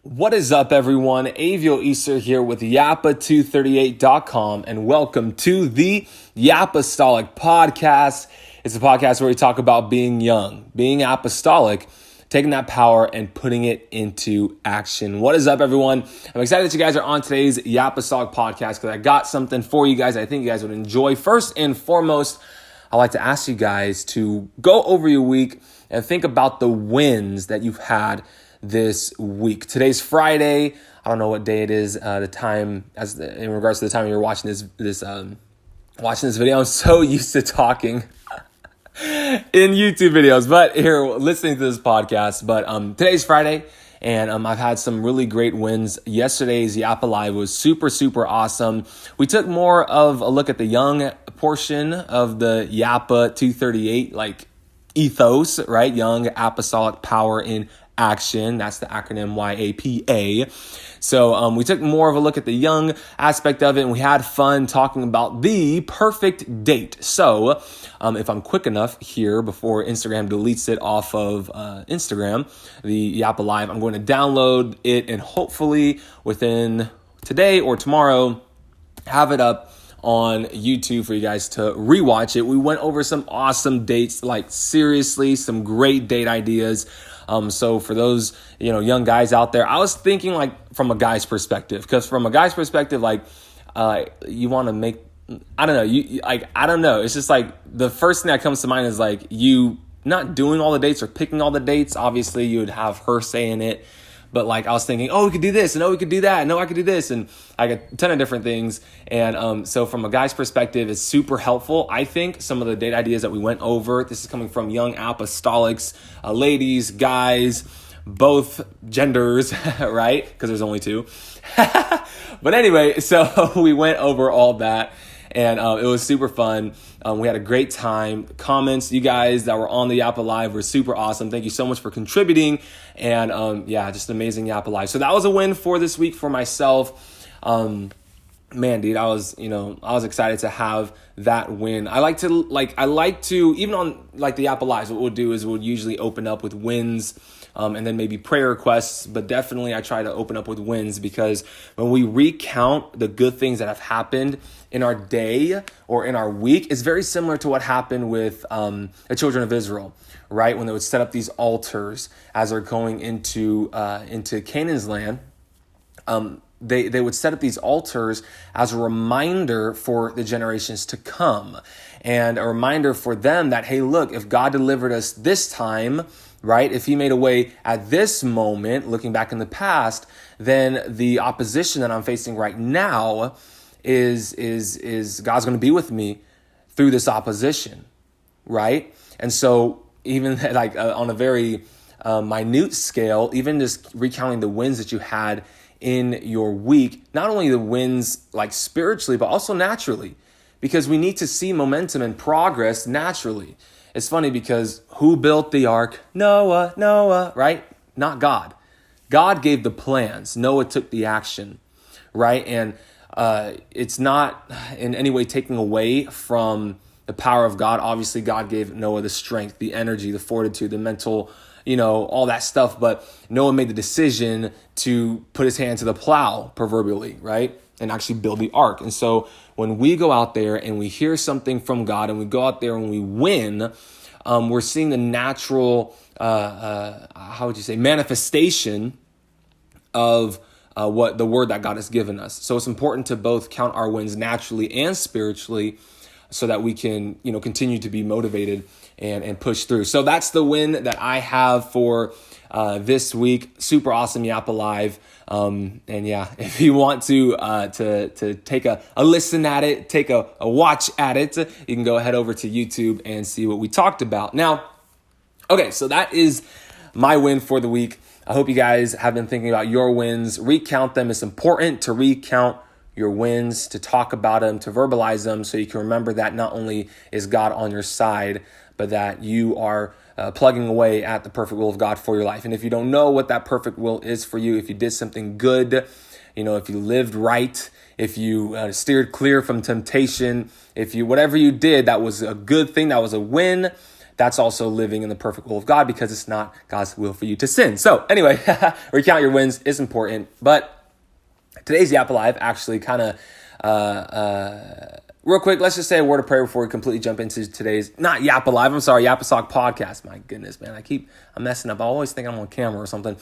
What is up, everyone? Aviol here with Yapa238.com, and welcome to the Yapastolic Podcasts. It's a podcast where we talk about being young, being apostolic, taking that power and putting it into action. What is up, everyone? I'm excited that you guys are on today's Yapastolic Podcast because I got something for you guys I think you guys would enjoy. First and foremost, I'd like to ask you guys to go over your week and think about the wins that you've had this week. Today's Friday. I don't know what day it is. The time, in regards to the time you're watching this video, I'm so used to talking in YouTube videos, but here listening to this podcast. But today's Friday, and I've had some really great wins. Yesterday's Yapa Live was super awesome. We took more of a look at the young portion of the Yapa238 ethos, right? Young apostolic power in action. That's the acronym YAPA. So we took more of a look at the young aspect of it, and we had fun talking about the perfect date. So if I'm quick enough here before Instagram deletes it off of Instagram, the Yapa Live, I'm going to download it and hopefully within today or tomorrow have it up on YouTube for you guys to rewatch it. We went over some awesome dates, seriously, some great date ideas. So for those, young guys out there, I was thinking from a guy's perspective, because from a guy's perspective, you want to make, I don't know, I don't know. It's just the first thing that comes to mind is you not doing all the dates or picking all the dates. Obviously you would have her saying it, but I was thinking, oh, we could do this, and oh, we could do that, and oh, I could do this, and I got a ton of different things. And so from a guy's perspective, it's super helpful. I think some of the date ideas that we went over, this is coming from young apostolics, ladies, guys, both genders, right? Because there's only two. But anyway, so we went over all that. And it was super fun. We had a great time. Comments, you guys that were on the Yapa Live were super awesome. Thank you so much for contributing. And just amazing Yapa Live. So that was a win for this week for myself. Man, dude, I was excited to have that win. I like to even on the Yapa Lives, what we'll do is we'll usually open up with wins. And then maybe prayer requests, but definitely I try to open up with wins, because when we recount the good things that have happened in our day or in our week, it's very similar to what happened with the children of Israel, right? When they would set up these altars as they're going into Canaan's land. They would set up these altars as a reminder for the generations to come, and a reminder for them that, hey, look, if God delivered us this time, right? If he made a way at this moment, looking back in the past, then the opposition that I'm facing right now is God's going to be with me through this opposition, right? And so even on a very minute scale, even just recounting the wins that you had in your week, not only the wins spiritually, but also naturally, because we need to see momentum and progress naturally. It's funny because who built the ark? Noah, right? Not God. God gave the plans. Noah took the action, right? And it's not in any way taking away from the power of God. Obviously, God gave Noah the strength, the energy, the fortitude, the mental, all that stuff. But Noah made the decision to put his hand to the plow, proverbially, right? And actually build the ark. And so when we go out there and we hear something from God and we go out there and we win, we're seeing the natural, manifestation of what the word that God has given us. So it's important to both count our wins naturally and spiritually, so that we can, continue to be motivated and push through. So that's the win that I have for this week. Super awesome Yapa Live. And yeah, if you want to take a listen at it, take a watch at it, you can go ahead over to YouTube and see what we talked about. Now, okay, so that is my win for the week. I hope you guys have been thinking about your wins. Recount them. It's important to recount your wins, to talk about them, to verbalize them, so you can remember that not only is God on your side, but that you are plugging away at the perfect will of God for your life. And if you don't know what that perfect will is for you, if you did something good, if you lived right, if you steered clear from temptation, if you, whatever you did, that was a good thing, that was a win, that's also living in the perfect will of God, because it's not God's will for you to sin. So anyway, recount your wins is important. But today's Yapa Live actually kind of, real quick, let's just say a word of prayer before we completely jump into today's, not Yapa Live, I'm sorry, Yapastolic Podcast. My goodness, man, I'm messing up. I always think I'm on camera or something.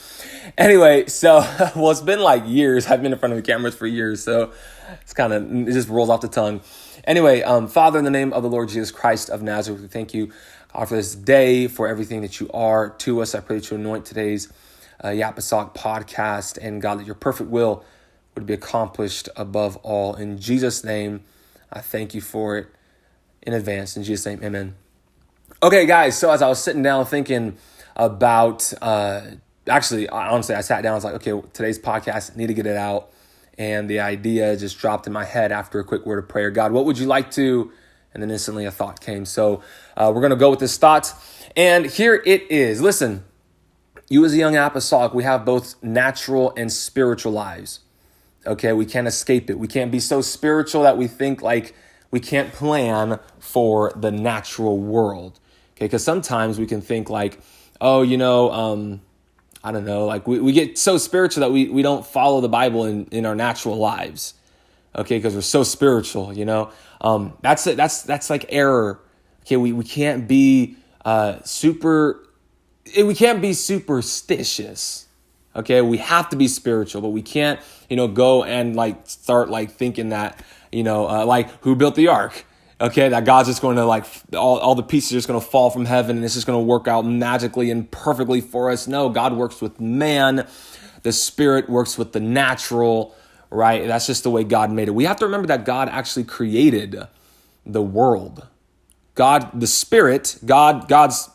Anyway, so, well, it's been like years. I've been in front of the cameras for years, so it just rolls off the tongue. Anyway, Father, in the name of the Lord Jesus Christ of Nazareth, we thank you, God, for this day, for everything that you are to us. I pray that you anoint today's Yapastolic podcast, and God, that your perfect will would be accomplished above all. In Jesus' name, I thank you for it in advance. In Jesus' name, amen. Okay, guys, so as I was sitting down thinking about, honestly, I sat down, I was like, okay, today's podcast, I need to get it out. And the idea just dropped in my head after a quick word of prayer. God, what would you like to? And then instantly a thought came. So we're going to go with this thought. And here it is. Listen, you as a young apostolic, we have both natural and spiritual lives. Okay, we can't escape it. We can't be so spiritual that we think like we can't plan for the natural world. Okay, because sometimes we can think like, oh, I don't know, like we get so spiritual that we don't follow the Bible in our natural lives, okay, because we're so spiritual, that's like error. Okay, we can't be we can't be superstitious, okay, we have to be spiritual, but we can't, go and like start like thinking that, like who built the ark? Okay, that God's just going to like, all the pieces are just going to fall from heaven and it's just going to work out magically and perfectly for us. No, God works with man. The Spirit works with the natural, right? That's just the way God made it. We have to remember that God actually created the world. God, the Spirit, God's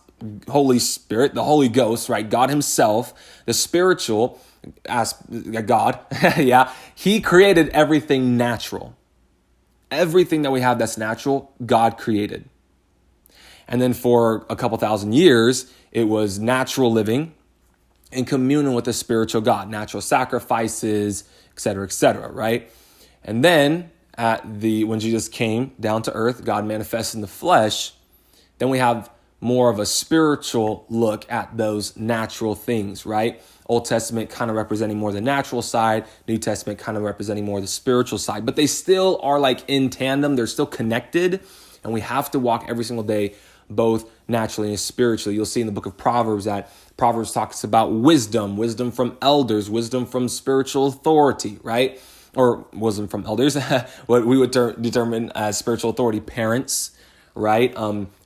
Holy Spirit, the Holy Ghost, right? God himself, the spiritual, as God, yeah, he created everything natural. Everything that we have that's natural, God created. And then for a couple thousand years, it was natural living in communion with the spiritual God, natural sacrifices, et cetera, right? And then when Jesus came down to earth, God manifested in the flesh, then we have more of a spiritual look at those natural things, right? Old Testament kind of representing more the natural side, New Testament kind of representing more the spiritual side, but they still are like in tandem. They're still connected, and we have to walk every single day, both naturally and spiritually. You'll see in the book of Proverbs that Proverbs talks about wisdom from elders, wisdom from spiritual authority, right? Or wisdom from elders, what we would determine as spiritual authority, parents, right?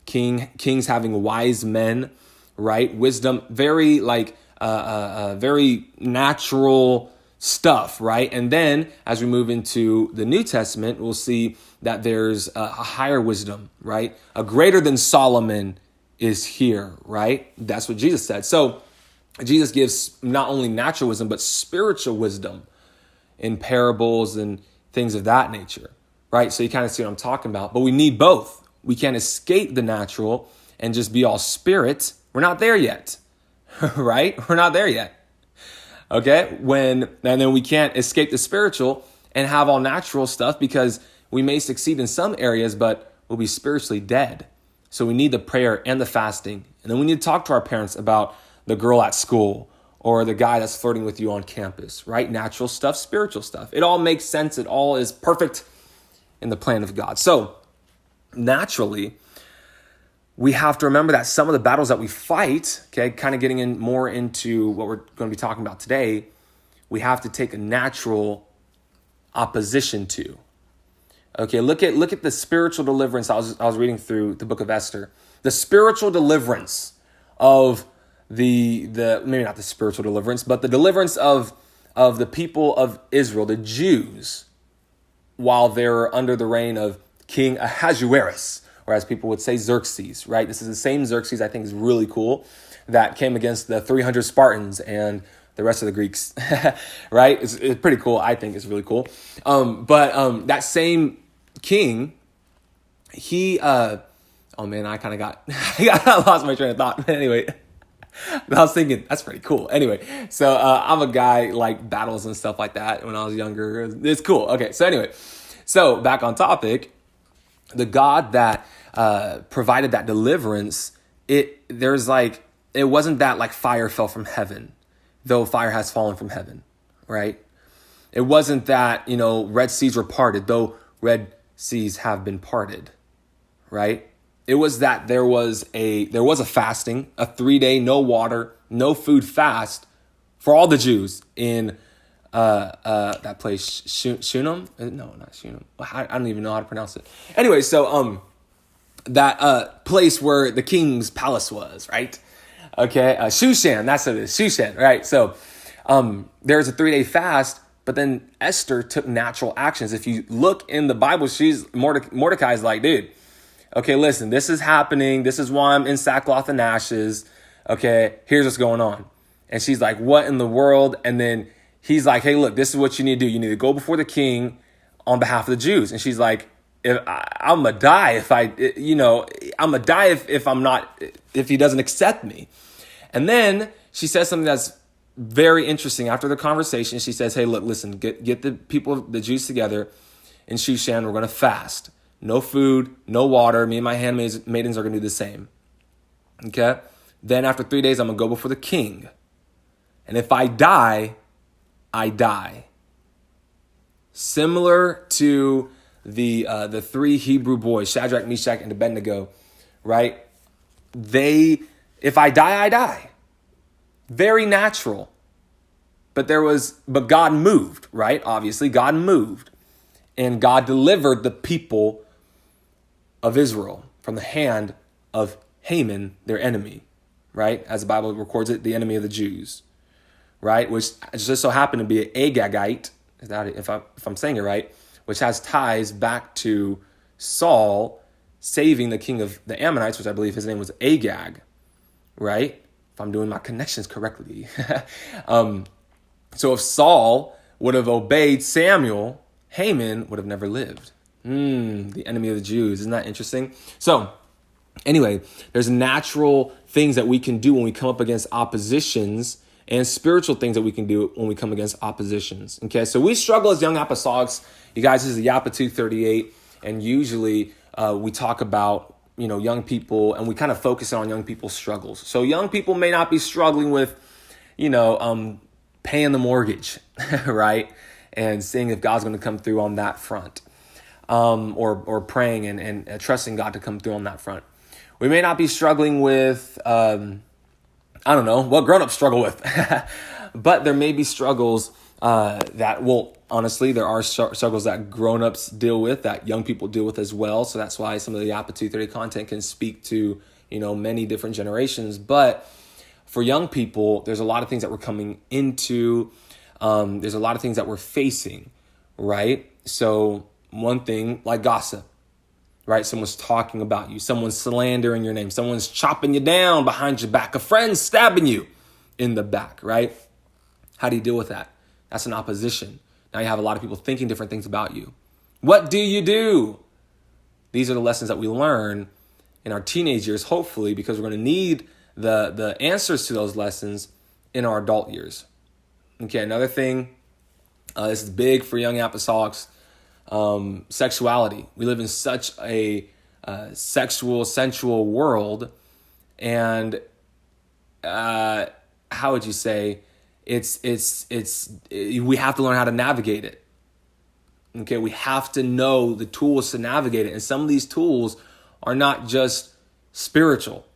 Kings having wise men, right? Wisdom, very like very natural stuff, right? And then as we move into the New Testament, we'll see that there's a higher wisdom, right? A greater than Solomon is here, right? That's what Jesus said. So Jesus gives not only natural wisdom, but spiritual wisdom in parables and things of that nature, right? So you kind of see what I'm talking about, but we need both. We can't escape the natural and just be all spirit. We're not there yet, right? We're not there yet. Okay. And then we can't escape the spiritual and have all natural stuff, because we may succeed in some areas, but we'll be spiritually dead. So we need the prayer and the fasting. And then we need to talk to our parents about the girl at school or the guy that's flirting with you on campus, right? Natural stuff, spiritual stuff. It all makes sense. It all is perfect in the plan of God. So naturally, we have to remember that some of the battles that we fight, okay, kind of getting in more into what we're going to be talking about today, we have to take a natural opposition to. Okay, look at the spiritual deliverance. I was reading through the book of Esther. The spiritual deliverance of the maybe not the spiritual deliverance, but the deliverance of the people of Israel, the Jews, while they're under the reign of King Ahasuerus, or as people would say, Xerxes, right? This is the same Xerxes I think is really cool, that came against the 300 Spartans and the rest of the Greeks, right? It's pretty cool. I think it's really cool. But that same king, he, oh man, I kind of I lost my train of thought. Anyway, I was thinking, that's pretty cool. Anyway, so I'm a guy like battles and stuff like that when I was younger. It's cool. Okay, so anyway, so back on topic, the God that provided that deliverance it wasn't that like fire fell from heaven, though fire has fallen from heaven, right? It wasn't that, Red Seas were parted, though Red Seas have been parted, right? It was that there was a fasting, a 3-day, no water, no food fast for all the Jews in that place, Shunem? No, not Shunem. I don't even know how to pronounce it. Anyway, so that place where the king's palace was, right? Okay, Shushan, that's what it is, Shushan, right? So there's a 3-day fast, but then Esther took natural actions. If you look in the Bible, Mordecai's like, dude, okay, listen, this is happening. This is why I'm in sackcloth and ashes. Okay, here's what's going on. And she's like, what in the world? And then he's like, hey, look, this is what you need to do. You need to go before the king on behalf of the Jews. And she's like, I'm going to die if he doesn't accept me. And then she says something that's very interesting. After the conversation, she says, hey, look, listen, get the people, the Jews together in Shushan. We're going to fast. No food, no water. Me and my handmaidens are going to do the same. Okay? Then after 3 days, I'm going to go before the king. And if I die, I die. Similar to the 3 Hebrew boys, Shadrach, Meshach, and Abednego, right? If I die, I die. Very natural. But God moved, right? Obviously, God moved. And God delivered the people of Israel from the hand of Haman, their enemy, right? As the Bible records it, the enemy of the Jews, right? Which just so happened to be an Agagite, if I'm saying it right, which has ties back to Saul saving the king of the Ammonites, which I believe his name was Agag, right? If I'm doing my connections correctly. So if Saul would have obeyed Samuel, Haman would have never lived. The enemy of the Jews. Isn't that interesting? So anyway, there's natural things that we can do when we come up against oppositions and spiritual things that we can do when we come against oppositions. Okay, so we struggle as young apostolics. You guys, this is the Yapa238, and usually we talk about, young people, and we kind of focus on young people's struggles. So young people may not be struggling with, paying the mortgage, right? And seeing if God's going to come through on that front, or praying and trusting God to come through on that front. We may not be struggling with, I don't know what grown-ups struggle with, but there may be struggles honestly, there are struggles that grown-ups deal with, that young people deal with as well. So that's why some of the Yapa238 content can speak to, many different generations. But for young people, there's a lot of things that we're coming into. There's a lot of things that we're facing, right? So one thing like gossip, right? Someone's talking about you. Someone's slandering your name. Someone's chopping you down behind your back. A friend's stabbing you in the back, right? How do you deal with that? That's an opposition. Now you have a lot of people thinking different things about you. What do you do? These are the lessons that we learn in our teenage years, hopefully, because we're going to need the answers to those lessons in our adult years. Okay, another thing, this is big for young apostolics, sexuality. We live in such a sensual world, and how would you say, we have to learn how to navigate it. Okay, we have to know the tools to navigate it. And some of these tools are not just spiritual.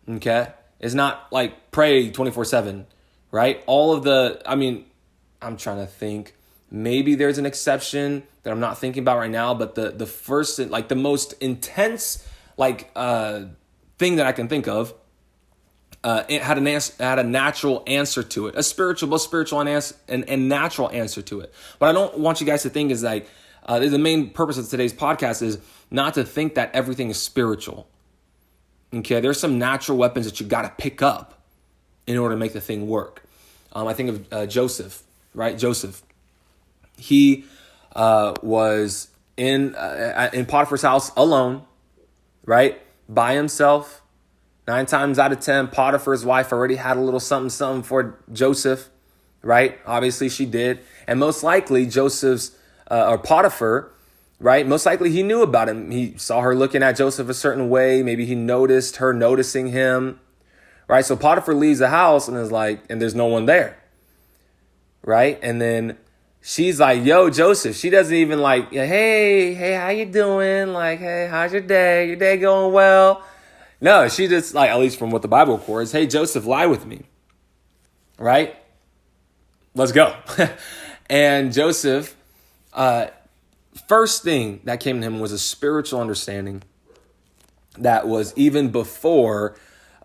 Okay, it's not like pray 24/7, right? I'm trying to think. Maybe there's an exception that I'm not thinking about right now, but the first, like the most intense, thing that I can think of, it had a natural answer to it, both spiritual and natural answer to it. What I don't want you guys to think is the main purpose of today's podcast is not to think that everything is spiritual. Okay, there's some natural weapons that you got to pick up in order to make the thing work. I think of Joseph, right? Joseph, he was in Potiphar's house alone, right, by himself. 9 times out of 10, Potiphar's wife already had a little something for Joseph, right? Obviously, she did. And most likely, Potiphar right? Most likely he knew about him. He saw her looking at Joseph a certain way. Maybe he noticed her noticing him, right? So Potiphar leaves the house and is like, and there's no one there, right? And then she's like, yo, Joseph. She doesn't even like, hey, how you doing? Like, hey, how's your day? Your day going well? No, she just like, at least from what the Bible records, hey, Joseph, lie with me, right? Let's go. And Joseph, first thing that came to him was a spiritual understanding that was even before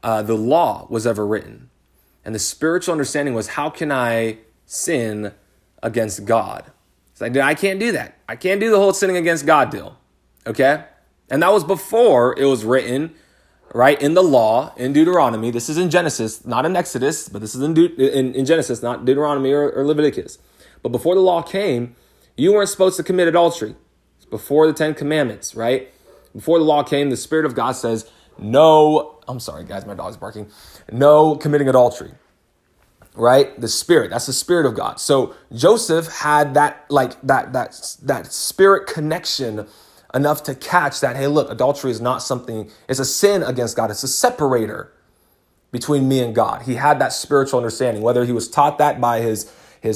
the law was ever written. And the spiritual understanding was, how can I sin against God? It's like, dude, I can't do that. I can't do the whole sinning against God deal. Okay? And that was before it was written, right, in the law, in Deuteronomy. This is in Genesis, not in Exodus, but this is in Genesis, not Deuteronomy or Leviticus. But before the law came, you weren't supposed to commit adultery. It's before the 10 Commandments, right? Before the law came, the Spirit of God says, no, I'm sorry, guys, my dog's barking. No committing adultery, right? The Spirit, that's the Spirit of God. So Joseph had that spirit connection enough to catch that, hey, look, adultery is not something, it's a sin against God. It's a separator between me and God. He had that spiritual understanding, whether he was taught that by his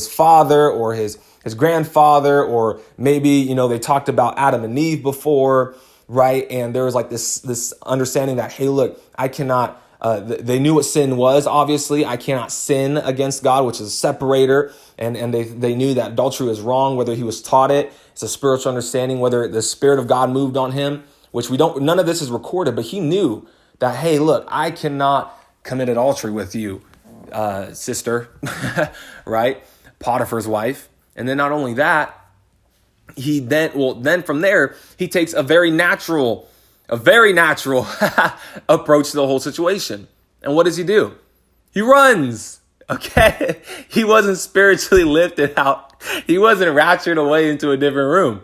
father or his grandfather, or maybe, they talked about Adam and Eve before, right? And there was like this understanding that, hey, look, I cannot, they knew what sin was, obviously. I cannot sin against God, which is a separator. And they knew that adultery was wrong, whether he was taught it. It's a spiritual understanding, whether the Spirit of God moved on him, which none of this is recorded, but he knew that, hey, look, I cannot commit adultery with you, sister, right? Potiphar's wife. And then not only that, then from there, he takes a very natural approach to the whole situation. And what does he do? He runs. Okay. He wasn't spiritually lifted out. He wasn't raptured away into a different room,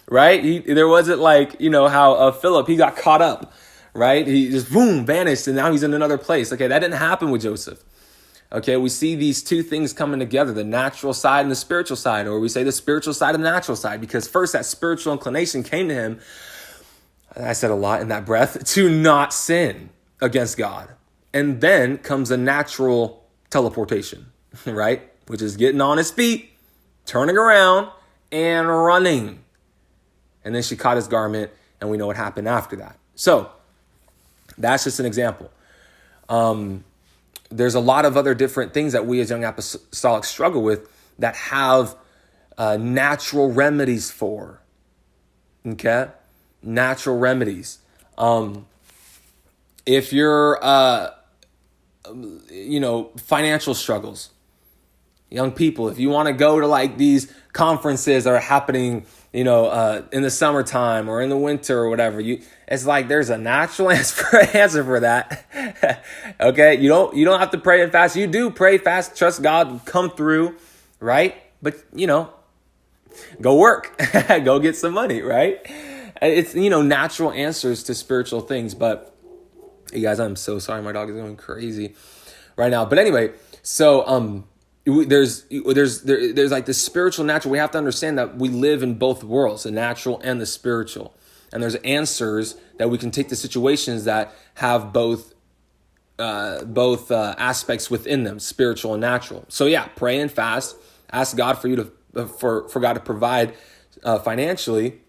right? There wasn't like, how Philip, he got caught up, right? He just boom, vanished. And now he's in another place. Okay. That didn't happen with Joseph. Okay, we see these two things coming together, the natural side and the spiritual side, or we say the spiritual side and the natural side, because first that spiritual inclination came to him, I said a lot in that breath, to not sin against God. And then comes a natural teleportation, right? Which is getting on his feet, turning around, and running. And then she caught his garment, and we know what happened after that. So that's just an example. There's a lot of other different things that we as young apostolics struggle with that have natural remedies for. Okay? Natural remedies. If you're, financial struggles, young people, if you want to go to like these conferences that are happening, in the summertime or in the winter or whatever, it's like there's a natural answer for that. Okay, you don't have to pray and fast. You do pray, fast, trust God, come through, right? But go work, go get some money, right? It's natural answers to spiritual things. But you guys, I'm so sorry, my dog is going crazy right now. But anyway, so there's like the spiritual natural. We have to understand that we live in both worlds, the natural and the spiritual. And there's answers that we can take to situations that have both aspects within them, spiritual and natural. So yeah, pray and fast. Ask God for you to for God to provide financially.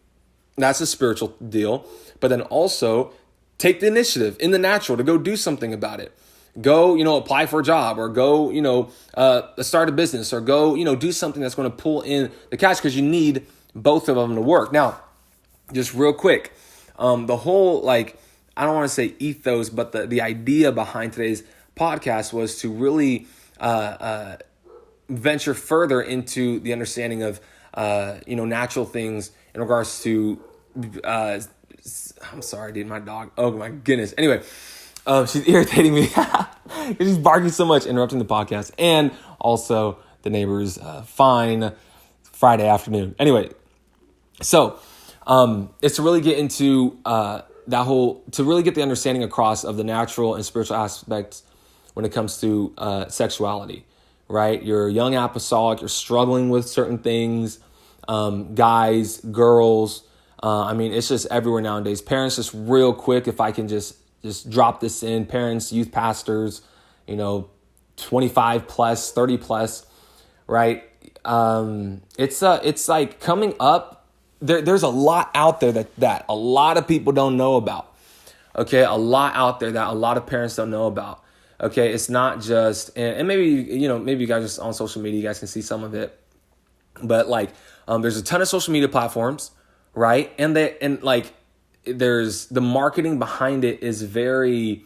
That's a spiritual deal. But then also take the initiative in the natural to go do something about it. Go, apply for a job, or go, start a business, or go, do something that's going to pull in the cash, because you need both of them to work. Now, just real quick, the whole, I don't want to say ethos, but the idea behind today's podcast was to really venture further into the understanding of, natural things in regards to, I'm sorry, dude, my dog. Oh my goodness. Anyway, she's irritating me. She's barking so much, interrupting the podcast, and also the neighbor's fine Friday afternoon. Anyway, so it's to really get into to really get the understanding across of the natural and spiritual aspects when it comes to sexuality, right? You're a young apostolic, you're struggling with certain things, guys, girls, I mean, it's just everywhere nowadays. Parents, just real quick, if I can just drop this in, parents, youth pastors, 25 plus, 30 plus, right? It's like coming up. There's a lot out there that a lot of people don't know about. Okay, a lot out there that a lot of parents don't know about. Okay, it's not just, and maybe maybe you guys just on social media, you guys can see some of it, but like there's a ton of social media platforms, right? And there's the marketing behind it is very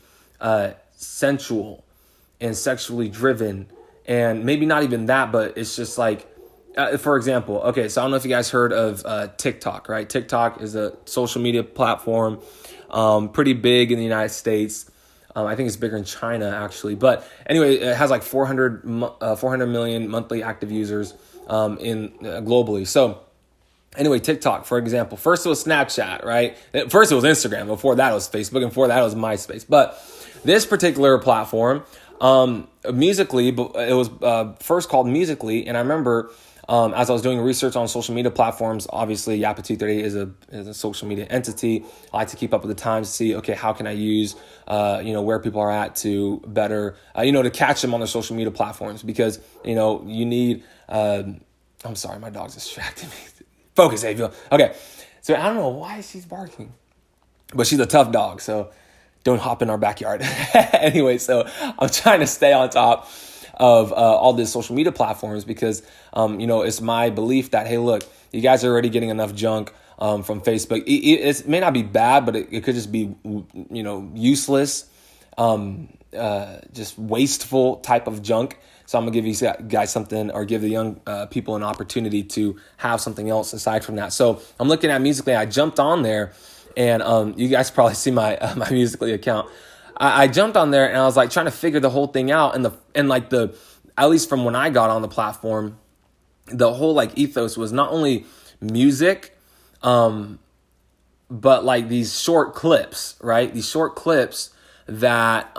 sensual and sexually driven, and maybe not even that, but it's just like, for example, okay, so I don't know if you guys heard of TikTok, right? TikTok is a social media platform, pretty big in the United States. I think it's bigger in China, actually. But anyway, it has like 400 million monthly active users globally. So anyway, TikTok, for example, first it was Snapchat, right? First it was Instagram. Before that it was Facebook. And before that it was MySpace. But this particular platform, Musically, it was first called Musically. And I remember as I was doing research on social media platforms, obviously Yapa238 is a social media entity. I like to keep up with the times, see, okay, how can I use, where people are at to better, to catch them on their social media platforms, because, you need, I'm sorry, my dog's distracting me. Focus, Aviol. Okay. So I don't know why she's barking, but she's a tough dog. So don't hop in our backyard. Anyway, so I'm trying to stay on top of all these social media platforms because, it's my belief that, hey, look, you guys are already getting enough junk from Facebook. It may not be bad, but it could just be, useless, just wasteful type of junk. So I'm going to give you guys something, or give the young people an opportunity to have something else aside from that. So I'm looking at Musically. I jumped on there, and you guys probably see my my Musically account. I jumped on there and I was like trying to figure the whole thing out, and at least from when I got on the platform, the whole like ethos was not only music, but like these short clips, right? These short clips that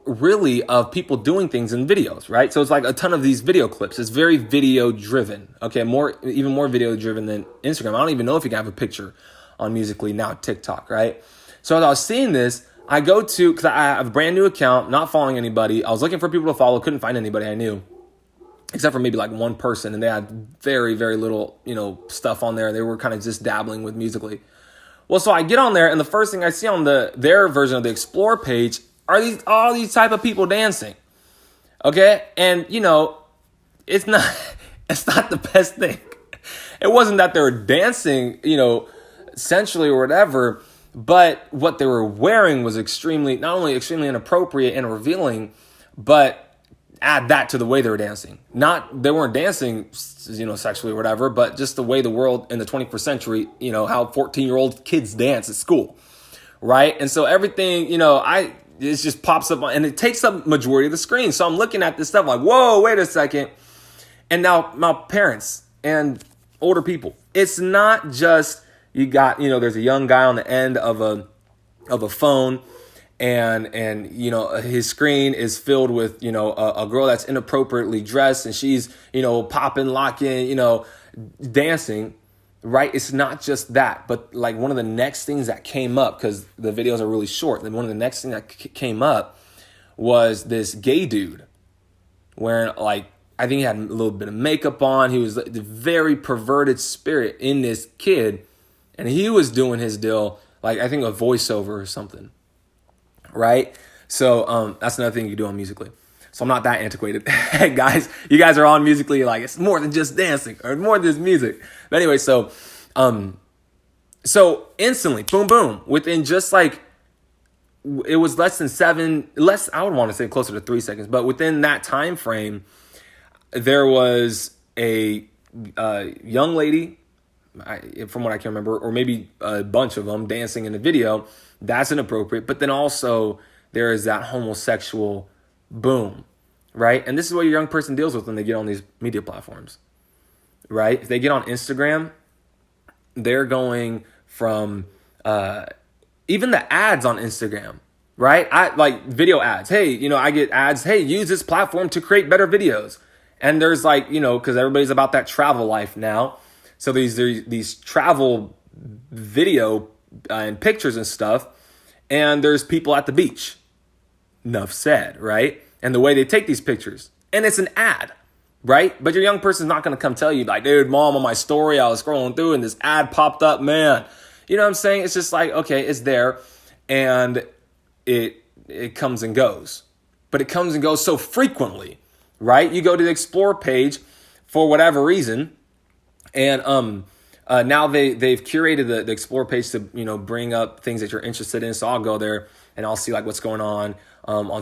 really of people doing things in videos, right? So it's like a ton of these video clips. It's very video driven. Okay, even more video driven than Instagram. I don't even know if you can have a picture on Musically now, TikTok, right? So as I was seeing this, I go to, because I have a brand new account, not following anybody. I was looking for people to follow, couldn't find anybody I knew, except for maybe like one person, and they had very, very little, stuff on there. They were kind of just dabbling with Musically. Well, so I get on there, and the first thing I see on their version of the Explore page are all these type of people dancing. Okay? And, it's not the best thing. It wasn't that they were dancing, sensually or whatever, but what they were wearing was not only extremely inappropriate and revealing, but add that to the way they were dancing. They weren't dancing, sexually or whatever, but just the way the world in the 21st century, how 14-year-old kids dance at school, right? And so everything, it just pops up and it takes up majority of the screen. So I'm looking at this stuff like, whoa, wait a second. And now my parents and older people, it's not just, you got, there's a young guy on the end of a phone, and his screen is filled with, a girl that's inappropriately dressed, and she's, popping, locking, dancing, right? It's not just that, but like one of the next things that came up, because the videos are really short, and one of the next things that came up was this gay dude wearing, like, I think he had a little bit of makeup on. He was the very perverted spirit in this kid. And he was doing his deal, like I think a voiceover or something, right? So that's another thing you do on Musically. So I'm not that antiquated. Guys, you guys are on Musically, like it's more than just dancing or more than just music. But anyway, so instantly, boom, boom, within just like, it was I would want to say closer to 3 seconds, but within that time frame, there was a young lady, from what I can remember, or maybe a bunch of them dancing in the video. That's inappropriate. But then also there is that homosexual boom, right? And this is what your young person deals with when they get on these media platforms, right? If they get on Instagram, they're going from even the ads on Instagram, right? I like video ads. Hey, I get ads. Hey, use this platform to create better videos. And there's like, because everybody's about that travel life now. So these travel video and pictures and stuff, and there's people at the beach. Enough said, right? And the way they take these pictures. And it's an ad, right? But your young person's not going to come tell you like, dude, mom, on my story, I was scrolling through and this ad popped up, man. You know what I'm saying? It's just like, okay, it's there and it comes and goes. But it comes and goes so frequently, right? You go to the Explore page for whatever reason, and now they've curated the Explore page to, bring up things that you're interested in. So I'll go there and I'll see like what's going on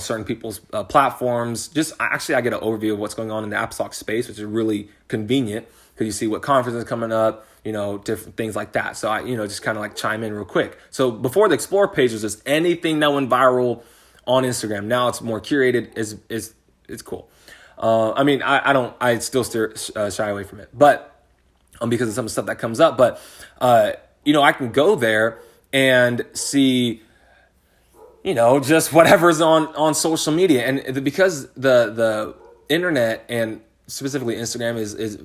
certain people's platforms. I get an overview of what's going on in the Apostolic space, which is really convenient because you see what conferences are coming up, different things like that. So I, just kind of like chime in real quick. So before the Explore page was just anything that went viral on Instagram. Now it's more curated. It's cool. I still shy away from it, but because of some stuff that comes up. But I can go there and see, just whatever's on social media, and because the internet and specifically Instagram is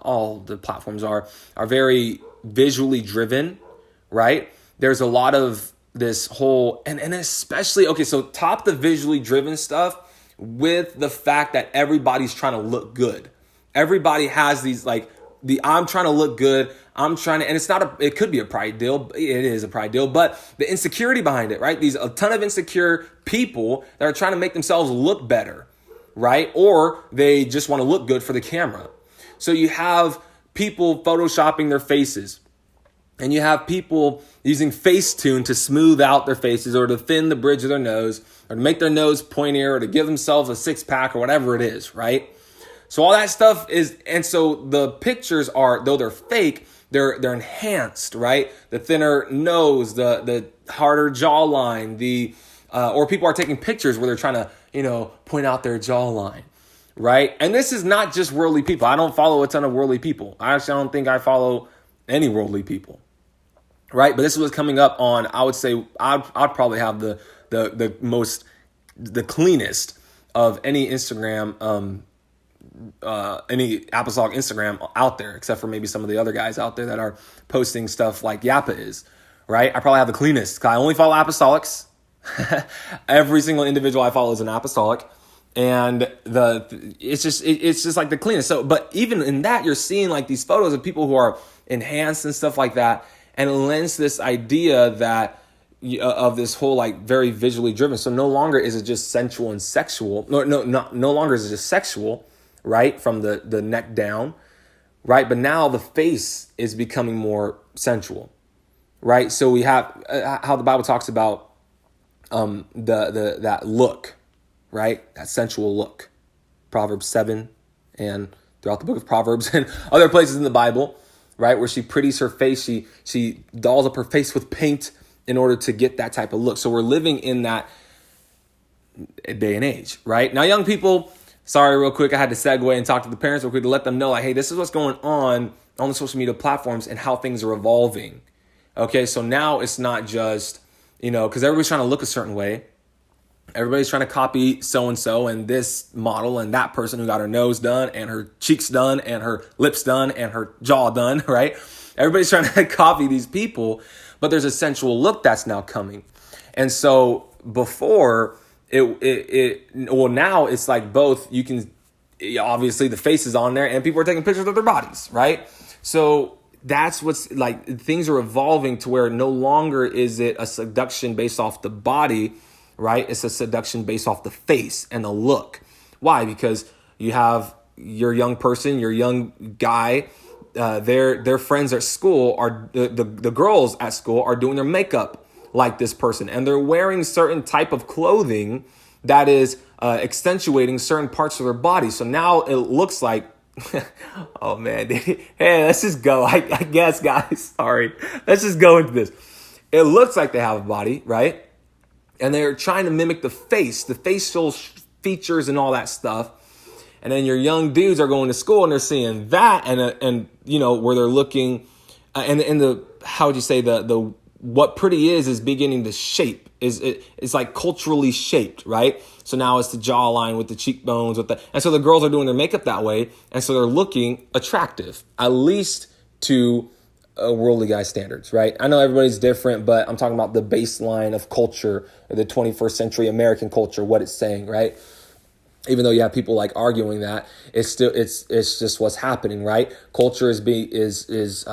all the platforms are very visually driven, right? There's a lot of this whole, and especially, okay, so top the visually driven stuff with the fact that everybody's trying to look good. Everybody has these like, I'm trying to look good. And it could be a pride deal. It is a pride deal, but the insecurity behind it, right? A ton of insecure people that are trying to make themselves look better, right? Or they just want to look good for the camera. So you have people photoshopping their faces, and you have people using Facetune to smooth out their faces or to thin the bridge of their nose or to make their nose pointier or to give themselves a six pack or whatever it is, right? So all that stuff and so the pictures are, though they're fake, they're enhanced, right? The thinner nose, the harder jawline, or people are taking pictures where they're trying to, point out their jawline, right? And this is not just worldly people. I don't follow a ton of worldly people. I don't think I follow any worldly people, right? But this is what's coming up on, I would say, I'd probably have the cleanest of any Instagram, any apostolic Instagram out there, except for maybe some of the other guys out there that are posting stuff like Yapa is, right? I probably have the cleanest. I only follow apostolics. Every single individual I follow is an apostolic, and it's just like the cleanest. So, but even in that, you're seeing like these photos of people who are enhanced and stuff like that, and it lends this idea that of this whole like very visually driven. So no longer is it just sensual and sexual. No longer is it just sexual, right? From the neck down, right? But now the face is becoming more sensual, right? So we have how the Bible talks about that look, right? That sensual look. Proverbs 7 and throughout the book of Proverbs and other places in the Bible, right? Where she pretties her face, she dolls up her face with paint in order to get that type of look. So we're living in that day and age, right? Now, young people, sorry, real quick, I had to segue and talk to the parents real quick to let them know, like, hey, this is what's going on the social media platforms and how things are evolving. Okay, so now it's not just, because everybody's trying to look a certain way. Everybody's trying to copy so-and-so and this model and that person who got her nose done and her cheeks done and her lips done and her jaw done, right? Everybody's trying to copy these people, but there's a sensual look that's now coming. And so before now it's like both. You can, obviously the face is on there and people are taking pictures of their bodies, right? So that's what's like, things are evolving to where no longer is it a seduction based off the body, right? It's a seduction based off the face and the look. Why? Because you have your young person, your young guy, their friends at school are the girls at school are doing their makeup like this person, and they're wearing certain type of clothing that is accentuating certain parts of their body. So now it looks like, oh man, hey, let's just go. I guess, guys, sorry. Let's just go into this. It looks like they have a body, right? And they're trying to mimic the facial features and all that stuff. And then your young dudes are going to school and they're seeing that and where they're looking and the, how would you say, the what pretty is beginning to shape. It's like culturally shaped, right? So now it's the jawline with the cheekbones and so the girls are doing their makeup that way, and so they're looking attractive, at least to worldly guy standards, right? I know everybody's different, but I'm talking about the baseline of culture, the 21st century American culture, what it's saying, right? Even though you have people like arguing that, it's just what's happening, right? Culture is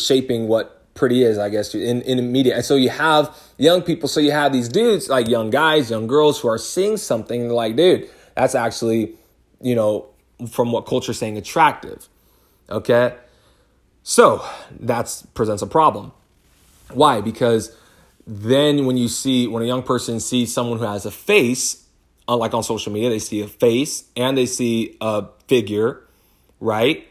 shaping what pretty is, I guess, in media. And so you have young people, so you have these dudes, like young guys, young girls who are seeing something and they're like, dude, that's actually, from what culture is saying, attractive. Okay. So that presents a problem. Why? Because then when a young person sees someone who has a face, like on social media, they see a face and they see a figure, right?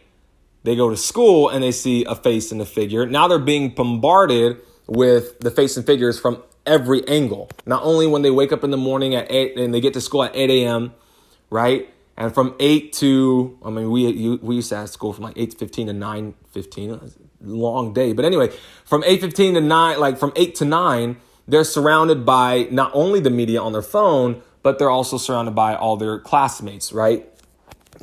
They go to school and they see a face and a figure. Now they're being bombarded with the face and figures from every angle. Not only when they wake up in the morning at 8 and they get to school at 8 a.m., right? And from 8 to, we used to have school from like 8:15 to 9:15, long day. But anyway, from 8:15 to 9, like from 8 to 9, they're surrounded by not only the media on their phone, but they're also surrounded by all their classmates, right?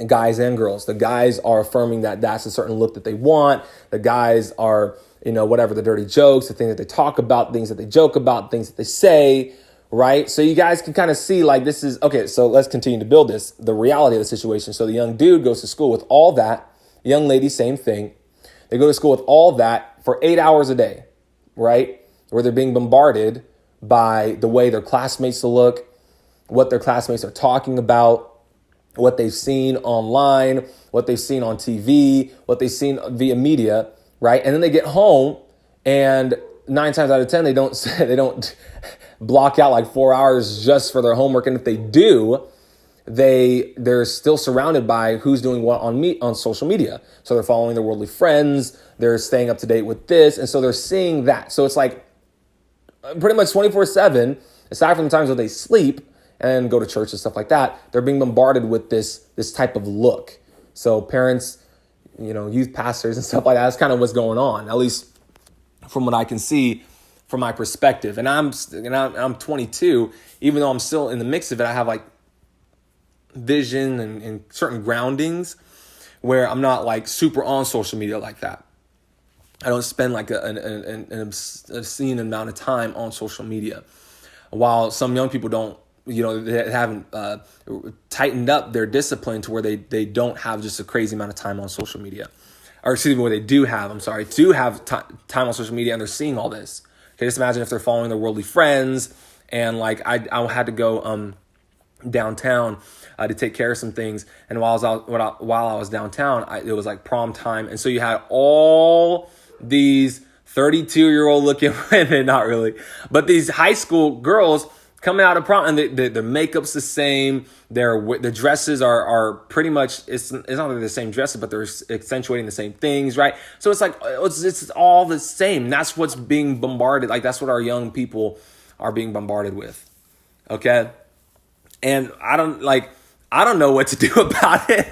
Guys and girls. The guys are affirming that that's a certain look that they want. The guys are, whatever, the dirty jokes, the things that they talk about, things that they joke about, things that they say, right? So you guys can kind of see like this is, okay, so let's continue to build this, the reality of the situation. So the young dude goes to school with all that. Young lady, same thing. They go to school with all that for 8 hours a day, right? Where they're being bombarded by the way their classmates look, what their classmates are talking about, what they've seen online, what they've seen on TV, what they've seen via media, right? And then they get home and 9 times out of 10, they don't block out like 4 hours just for their homework. And if they do, they're still surrounded by who's doing what on social media. So they're following their worldly friends. They're staying up to date with this. And so they're seeing that. So it's like pretty much 24/7, aside from the times where they sleep and go to church and stuff like that, they're being bombarded with this type of look. So parents, youth pastors and stuff like that, that's kind of what's going on, at least from what I can see from my perspective. And I'm 22, even though I'm still in the mix of it, I have like vision and certain groundings where I'm not like super on social media like that. I don't spend like an obscene amount of time on social media. While some young people don't, they haven't tightened up their discipline to where they don't have just a crazy amount of time on social media. Or excuse me, what they do have, time on social media and they're seeing all this. Okay, just imagine if they're following their worldly friends and like I had to go downtown to take care of some things. And while I was downtown, it was like prom time. And so you had all these 32-year-old looking women, not really, but these high school girls coming out of prom, and their makeup's the same. The dresses are pretty much, it's not like the same dresses, but they're accentuating the same things, right? So it's like, it's all the same. That's what's being bombarded. Like, that's what our young people are being bombarded with. Okay. And I don't know what to do about it,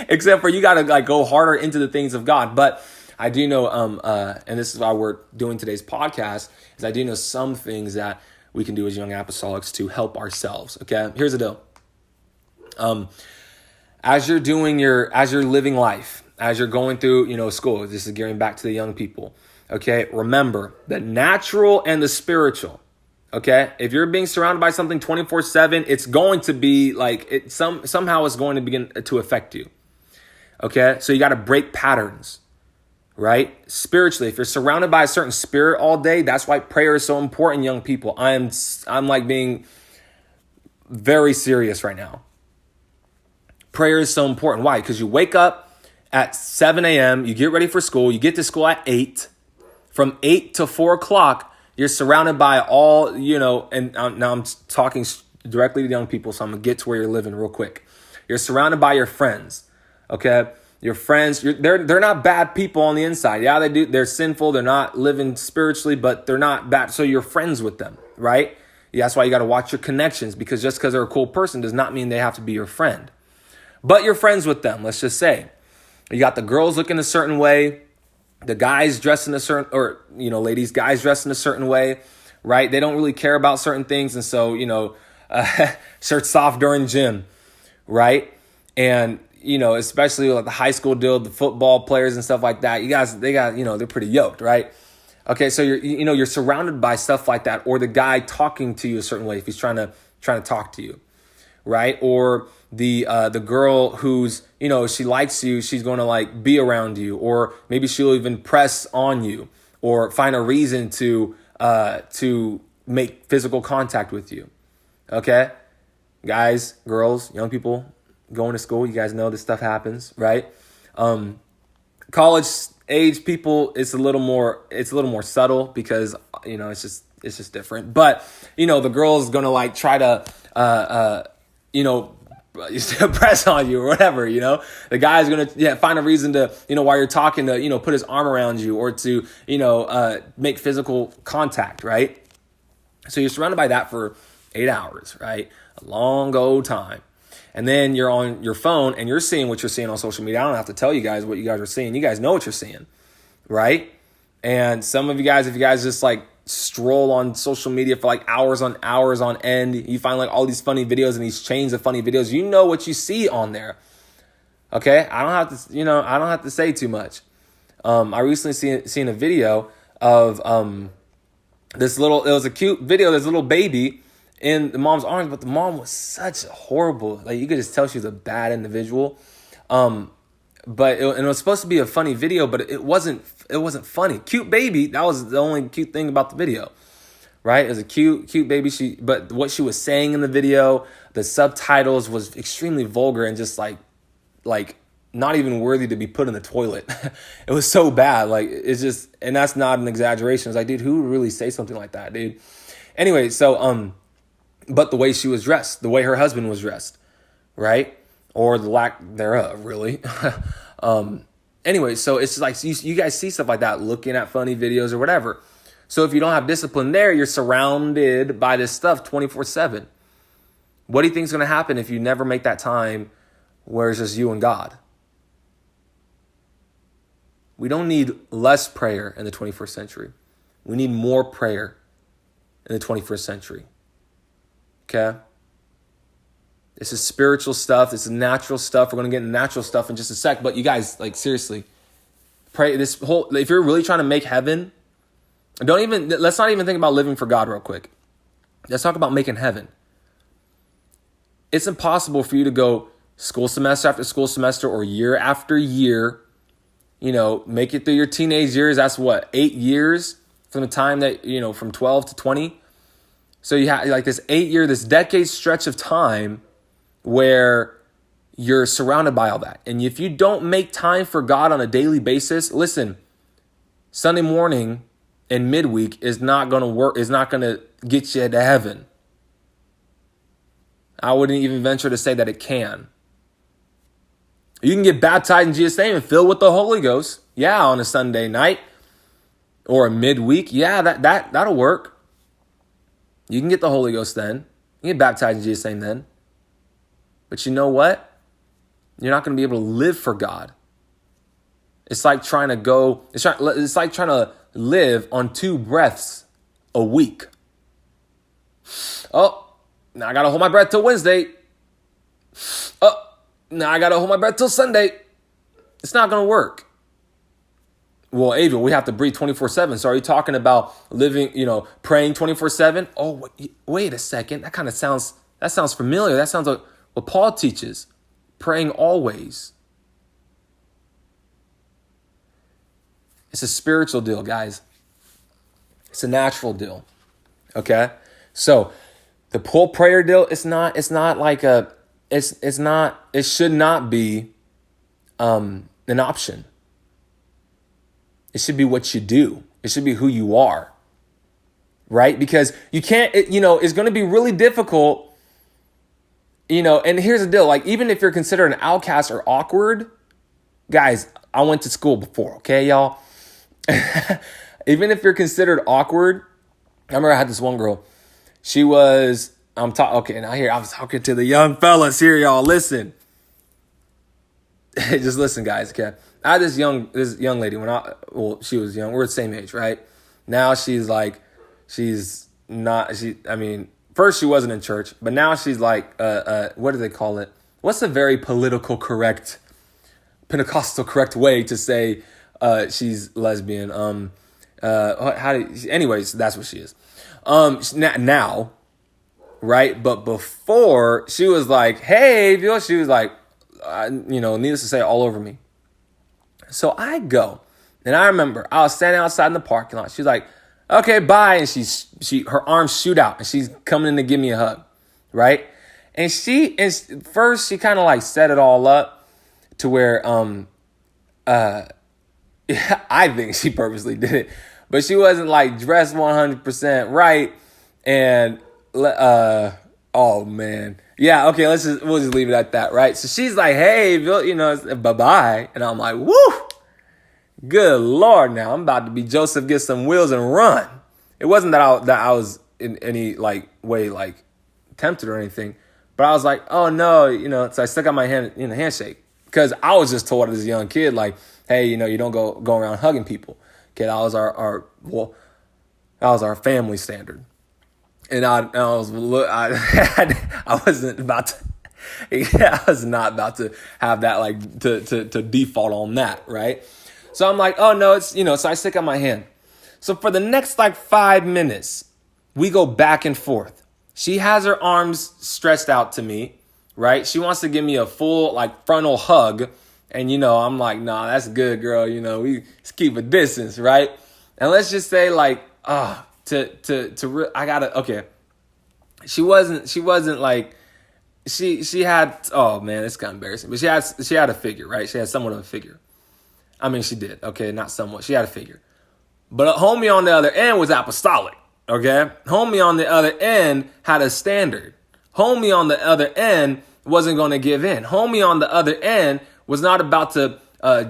except for you got to go harder into the things of God. But I do know, and this is why we're doing today's podcast, is I do know some things that we can do as young apostolics to help ourselves. Okay, here's the deal. As you're living life, as you're going through, school, this is gearing back to the young people. Okay, remember the natural and the spiritual. Okay, if you're being surrounded by something 24/7, it's going to be like somehow it's going to begin to affect you. Okay, so you got to break patterns, right? Spiritually, if you're surrounded by a certain spirit all day, that's why prayer is so important, young people. I'm like being very serious right now. Prayer is so important. Why? Because you wake up at 7 a.m., you get ready for school, you get to school at 8. From 8 to 4 o'clock, you're surrounded by all, and now I'm talking directly to young people, so I'm going to get to where you're living real quick. You're surrounded by your friends, okay? Your friends, they're not bad people on the inside. Yeah, they're sinful, they're not living spiritually, but they're not bad, so you're friends with them, right? Yeah, that's why you got to watch your connections, because just because they're a cool person does not mean they have to be your friend. But you're friends with them, let's just say. You got the girls looking a certain way, the guys dressed in a certain, or, ladies, guys dressed in a certain way, right? They don't really care about certain things. And so, shirts off during gym, right? And especially like the high school deal, the football players and stuff like that, they're pretty yoked, right? Okay, so you're surrounded by stuff like that, or the guy talking to you a certain way if he's trying to talk to you, right? Or the girl who's, she likes you, she's going to like be around you, or maybe she'll even press on you or find a reason to make physical contact with you. Okay? Guys, girls, young people going to school, you guys know this stuff happens, right? College age people, it's a little more subtle because, it's just different. But, the girl's going to like try to, press on you or whatever, the guy's going to find a reason to, while you're talking to, put his arm around you or to, make physical contact, right? So you're surrounded by that for 8 hours, right? A long old time. And then you're on your phone and you're seeing what you're seeing on social media. I don't have to tell you guys what you guys are seeing. You guys know what you're seeing, right? And some of you guys, if you guys just like stroll on social media for like hours on end, you find like all these funny videos and these chains of funny videos. You know what you see on there. Okay? I don't have to say too much. I recently seen a video of it was a cute video, this little baby in the mom's arms, but the mom was such a horrible, like you could just tell she was a bad individual. But it was supposed to be a funny video, but it wasn't funny. Cute baby, that was the only cute thing about the video, right? It was a cute baby. But what she was saying in the video, the subtitles was extremely vulgar and just like not even worthy to be put in the toilet. It was so bad. Like it's just, and that's not an exaggeration. It's like, dude, who would really say something like that, dude? Anyway, so but the way she was dressed, the way her husband was dressed, right? Or the lack thereof, really. Anyway, so it's like you guys see stuff like that, looking at funny videos or whatever. So if you don't have discipline there, you're surrounded by this stuff 24/7. What do you think is going to happen if you never make that time where it's just you and God? We don't need less prayer in the 21st century. We need more prayer in the 21st century. Okay? This is spiritual stuff. This is natural stuff. We're going to get into natural stuff in just a sec. But you guys, like, seriously, pray if you're really trying to make heaven, let's not even think about living for God real quick. Let's talk about making heaven. It's impossible for you to go school semester after school semester or year after year, make it through your teenage years. That's what, 8 years from the time that, from 12 to 20. So you have like this decade stretch of time where you're surrounded by all that. And if you don't make time for God on a daily basis, listen, Sunday morning and midweek is not going to work, is not going to get you to heaven. I wouldn't even venture to say that it can. You can get baptized in Jesus' name and filled with the Holy Ghost. Yeah, on a Sunday night or a midweek. Yeah, that'll work. You can get the Holy Ghost then. You can get baptized in Jesus' name then. But you know what? You're not going to be able to live for God. It's like trying to live on 2 breaths a week. Oh, now I got to hold my breath till Wednesday. Oh, now I got to hold my breath till Sunday. It's not going to work. Well, Aviol, we have to breathe 24/7. So are you talking about living, praying 24/7? Oh, wait a second. That sounds familiar. That sounds like what Paul teaches. Praying always. It's a spiritual deal, guys. It's a natural deal. Okay? So the whole prayer deal, it should not be an option. It should be what you do. It should be who you are, right? Because you can't, it's going to be really difficult, and here's the deal. Like, even if you're considered an outcast or awkward, guys, I went to school before, okay, y'all? Even if you're considered awkward, I remember I had this one girl. She was, I'm talking to the young fellas here, y'all. Listen. Just listen, guys, okay? I had this young lady she was young. We're the same age, right? Now first she wasn't in church, but now she's like, what do they call it? what's a very political correct, Pentecostal correct way to say she's lesbian? Anyways, that's what she is. Now, right? But before, she was like, hey, Aviol, she was like, needless to say, all over me. So I go, and I remember I was standing outside in the parking lot. She's like, okay, bye. And her arms shoot out, and she's coming in to give me a hug, right? And first she kind of like set it all up to where, I think she purposely did it, but she wasn't like dressed 100% right. And, oh man. Yeah, okay, we'll just leave it at that, right? So she's like, hey, bye-bye. And I'm like, woo, good Lord, now I'm about to be Joseph, get some wheels and run. It wasn't that I was in any like way like tempted or anything, but I was like, oh no, so I stuck out my hand in a handshake because I was just told as a young kid, like, hey, you don't go around hugging people. Okay, that was our family standard. And I wasn't about to, I was not about to have that like to default on that, right? So I'm like, oh no, it's, so I stick out my hand. So for the next like 5 minutes, we go back and forth. She has her arms stretched out to me, right? She wants to give me a full like frontal hug. And, I'm like, nah, that's good, girl. We just keep a distance, right? And let's just say like, okay. She wasn't like, she had, oh man, it's kind of embarrassing, but she had a figure, right? She had somewhat of a figure. I mean, she did. Okay. Not somewhat. She had a figure, but homie on the other end was apostolic. Okay. Homie on the other end had a standard. Homie on the other end wasn't going to give in. Homie on the other end was not about to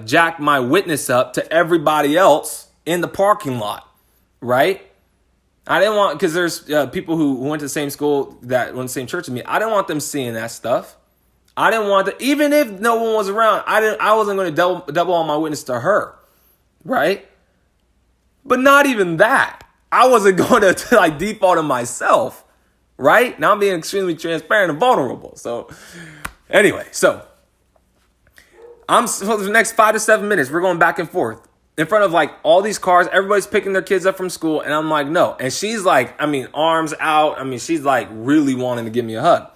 jack my witness up to everybody else in the parking lot, right? I didn't want, because there's people who went to the same school, that went to the same church as me. I didn't want them seeing that stuff. I didn't want to, even if no one was around, I wasn't going to double on my witness to her, right? But not even that. I wasn't going to like default on myself, right? Now I'm being extremely transparent and vulnerable. So anyway, for the next 5 to 7 minutes, we're going back and forth in front of like all these cars. Everybody's picking their kids up from school. And I'm like, no. And she's like, arms out. She's like really wanting to give me a hug.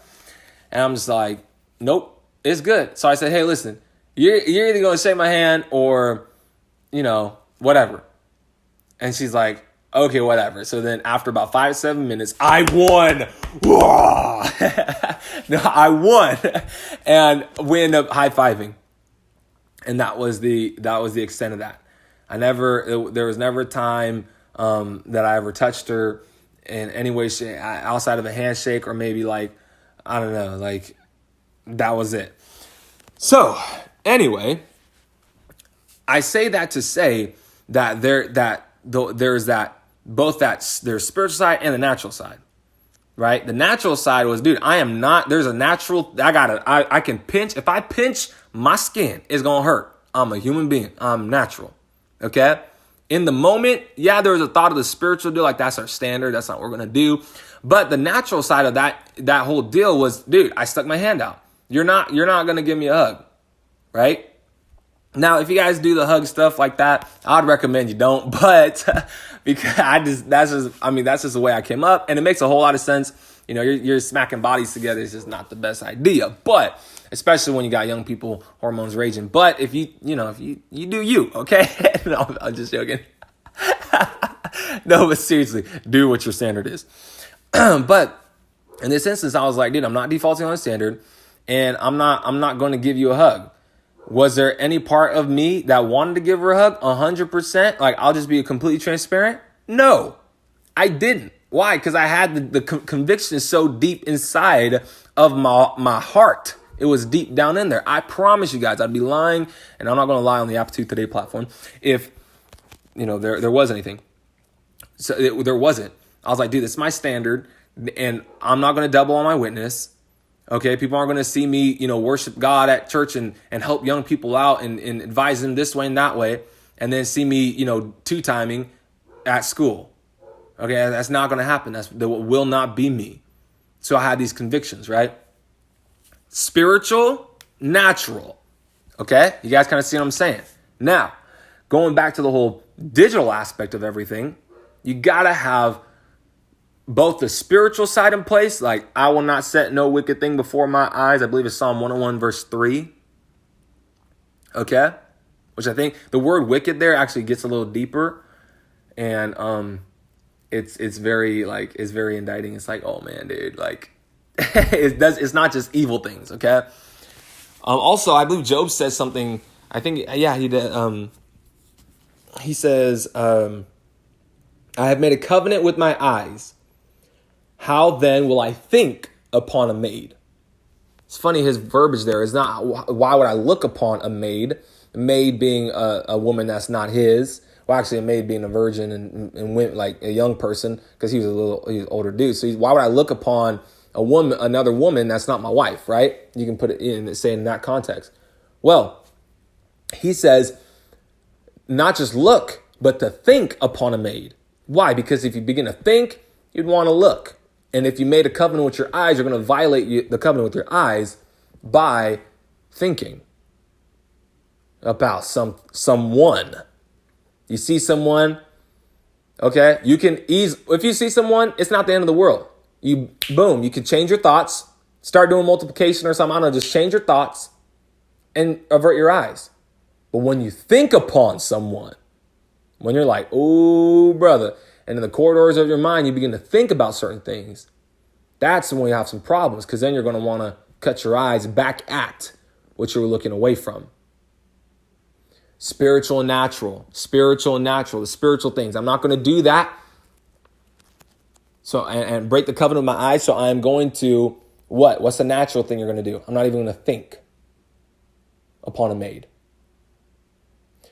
And I'm just like, nope, it's good. So I said, hey, listen, you're either going to shake my hand or, whatever. And she's like, okay, whatever. So then after about 5 to 7 minutes, I won. No, I won. And we ended up high-fiving. And that was the extent of that. There was never a time that I ever touched her in any way, outside of a handshake, or maybe like, I don't know, like that was it. So anyway, I say that to say that there's spiritual side and the natural side, right? The natural side was, dude, I can pinch. If I pinch, my skin is going to hurt. I'm a human being. I'm natural. Okay. In the moment, yeah, there was a thought of the spiritual deal. Like that's our standard. That's not what we're going to do. But the natural side of that whole deal was, dude, I stuck my hand out. You're not going to give me a hug. Right. Now, if you guys do the hug stuff like that, I'd recommend you don't, but because that's just the way I came up, and it makes a whole lot of sense. You're smacking bodies together. It's just not the best idea, but especially when you got young people, hormones raging. But if you do you, okay? No, I'm just joking. No, but seriously, do what your standard is. But in this instance, I was like, dude, I'm not defaulting on a standard, and I'm not going to give you a hug. Was there any part of me that wanted to give her a hug? 100%. Like, I'll just be completely transparent. No, I didn't. Why? Because I had the conviction so deep inside of my heart. It was deep down in there. I promise you guys, I'd be lying, and I'm not going to lie on the Yapa238 platform if, there was anything. So there wasn't. I was like, dude, this is my standard, and I'm not going to double on my witness. Okay, people aren't going to see me, worship God at church and help young people out and advise them this way and that way, and then see me, two-timing at school. Okay, that's not going to happen. That will not be me. So I had these convictions, right? spiritual, natural. Okay? You guys kind of see what I'm saying? Now, going back to the whole digital aspect of everything, you got to have both the spiritual side in place, like I will not set no wicked thing before my eyes. I believe it's Psalm 101 verse 3. Okay? Which I think the word wicked there actually gets a little deeper. And it's very indicting. It's like, oh man, dude, like it's not just evil things, okay? Also, I believe Job says something, I think, yeah, he did. He says, I have made a covenant with my eyes. How then will I think upon a maid? It's funny, his verbiage there is not, why would I look upon a maid? A maid being a woman that's not his. Well, actually, a maid being a virgin and went like a young person because he was an older dude. So why would I look upon another woman that's not my wife, right? You can put it in that context. Well, he says, not just look, but to think upon a maid. Why? Because if you begin to think, you'd want to look. And if you made a covenant with your eyes, you're going to violate the covenant with your eyes by thinking about someone. You see someone, okay? You can if you see someone, it's not the end of the world. You can change your thoughts, start doing multiplication or something. I don't know, just change your thoughts and avert your eyes. But when you think upon someone, when you're like, oh, brother, and in the corridors of your mind, you begin to think about certain things, that's when you have some problems, because then you're going to want to cut your eyes back at what you were looking away from. Spiritual and natural, the spiritual things. I'm not going to do that. So, and break the covenant with my eyes. So I'm going to, what? What's the natural thing you're going to do? I'm not even going to think upon a maid.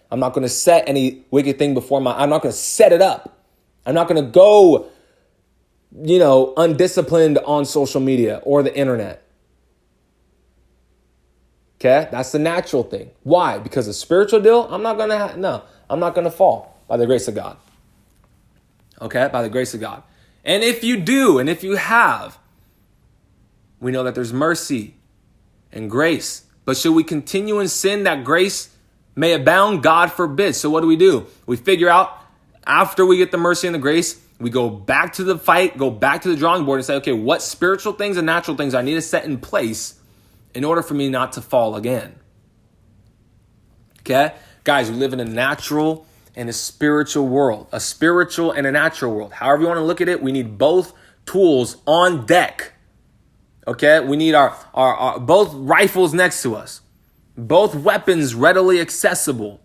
I'm not going to set any wicked thing before I'm not going to set it up. I'm not going to go, undisciplined on social media or the internet. Okay, that's the natural thing. Why? Because the spiritual deal, I'm not going to fall by the grace of God. Okay, by the grace of God. And if you do, and if you have, we know that there's mercy and grace. But should we continue in sin that grace may abound? God forbid. So what do? We figure out after we get the mercy and the grace, we go back to the fight, go back to the drawing board and say, okay, what spiritual things and natural things I need to set in place in order for me not to fall again. Okay? Guys, we live in a natural and a spiritual world. A spiritual and a natural world. However you want to look at it, we need both tools on deck. Okay? We need our both rifles next to us. Both weapons readily accessible.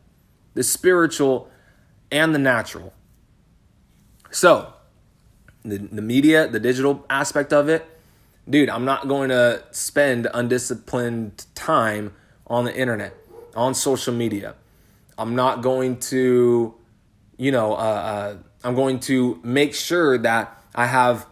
The spiritual and the natural. So, the media, the digital aspect of it, dude, I'm not going to spend undisciplined time on the internet, on social media. I'm not going to, I'm going to make sure that I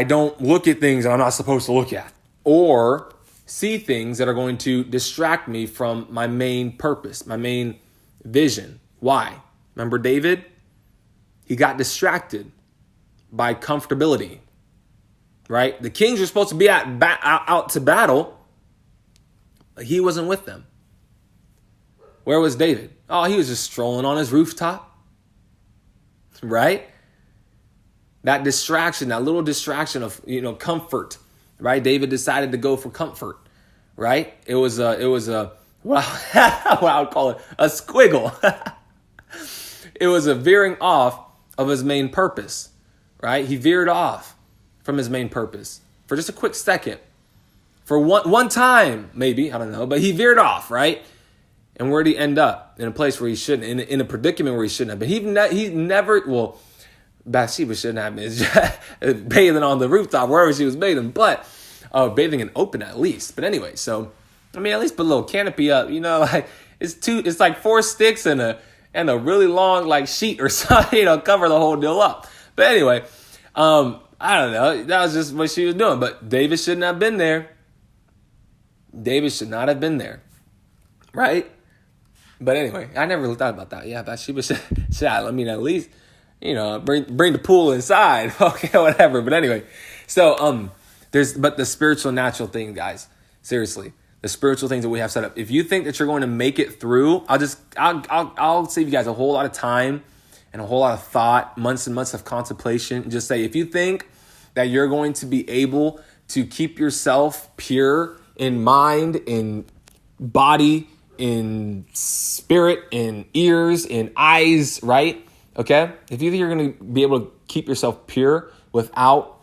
don't look at things that I'm not supposed to look at, or see things that are going to distract me from my main purpose, my main vision. Why? Remember David? He got distracted by comfortability. Right? The kings are supposed to be out to battle, but he wasn't with them. Where was David? Oh, he was just strolling on his rooftop. Right? That distraction, that little distraction of, comfort. Right? David decided to go for comfort. Right? It was what I would call it, a squiggle. It was a veering off of his main purpose. Right? He veered off from his main purpose for just a quick second, for one time, maybe, I don't know, but he veered off, right? And where did he end up? In a place where he shouldn't, in a predicament where he shouldn't have been. He never, Bathsheba shouldn't have been bathing on the rooftop, wherever she was bathing, but bathing in open at least. But anyway, so, at least put a little canopy up, like it's like 4 sticks and a really long sheet or something, cover the whole deal up. But anyway, I don't know. That was just what she was doing. But David shouldn't have been there. David should not have been there. Right? But anyway, I never really thought about that. Yeah, Bathsheba should at least, bring the pool inside. Okay, whatever. But anyway, so But the spiritual natural thing, guys, seriously, the spiritual things that we have set up. If you think that you're going to make it through, I'll save you guys a whole lot of time and a whole lot of thought, months and months of contemplation. Just say, if you think that you're going to be able to keep yourself pure in mind, in body, in spirit, in ears, in eyes, right? Okay? If you think you're going to be able to keep yourself pure without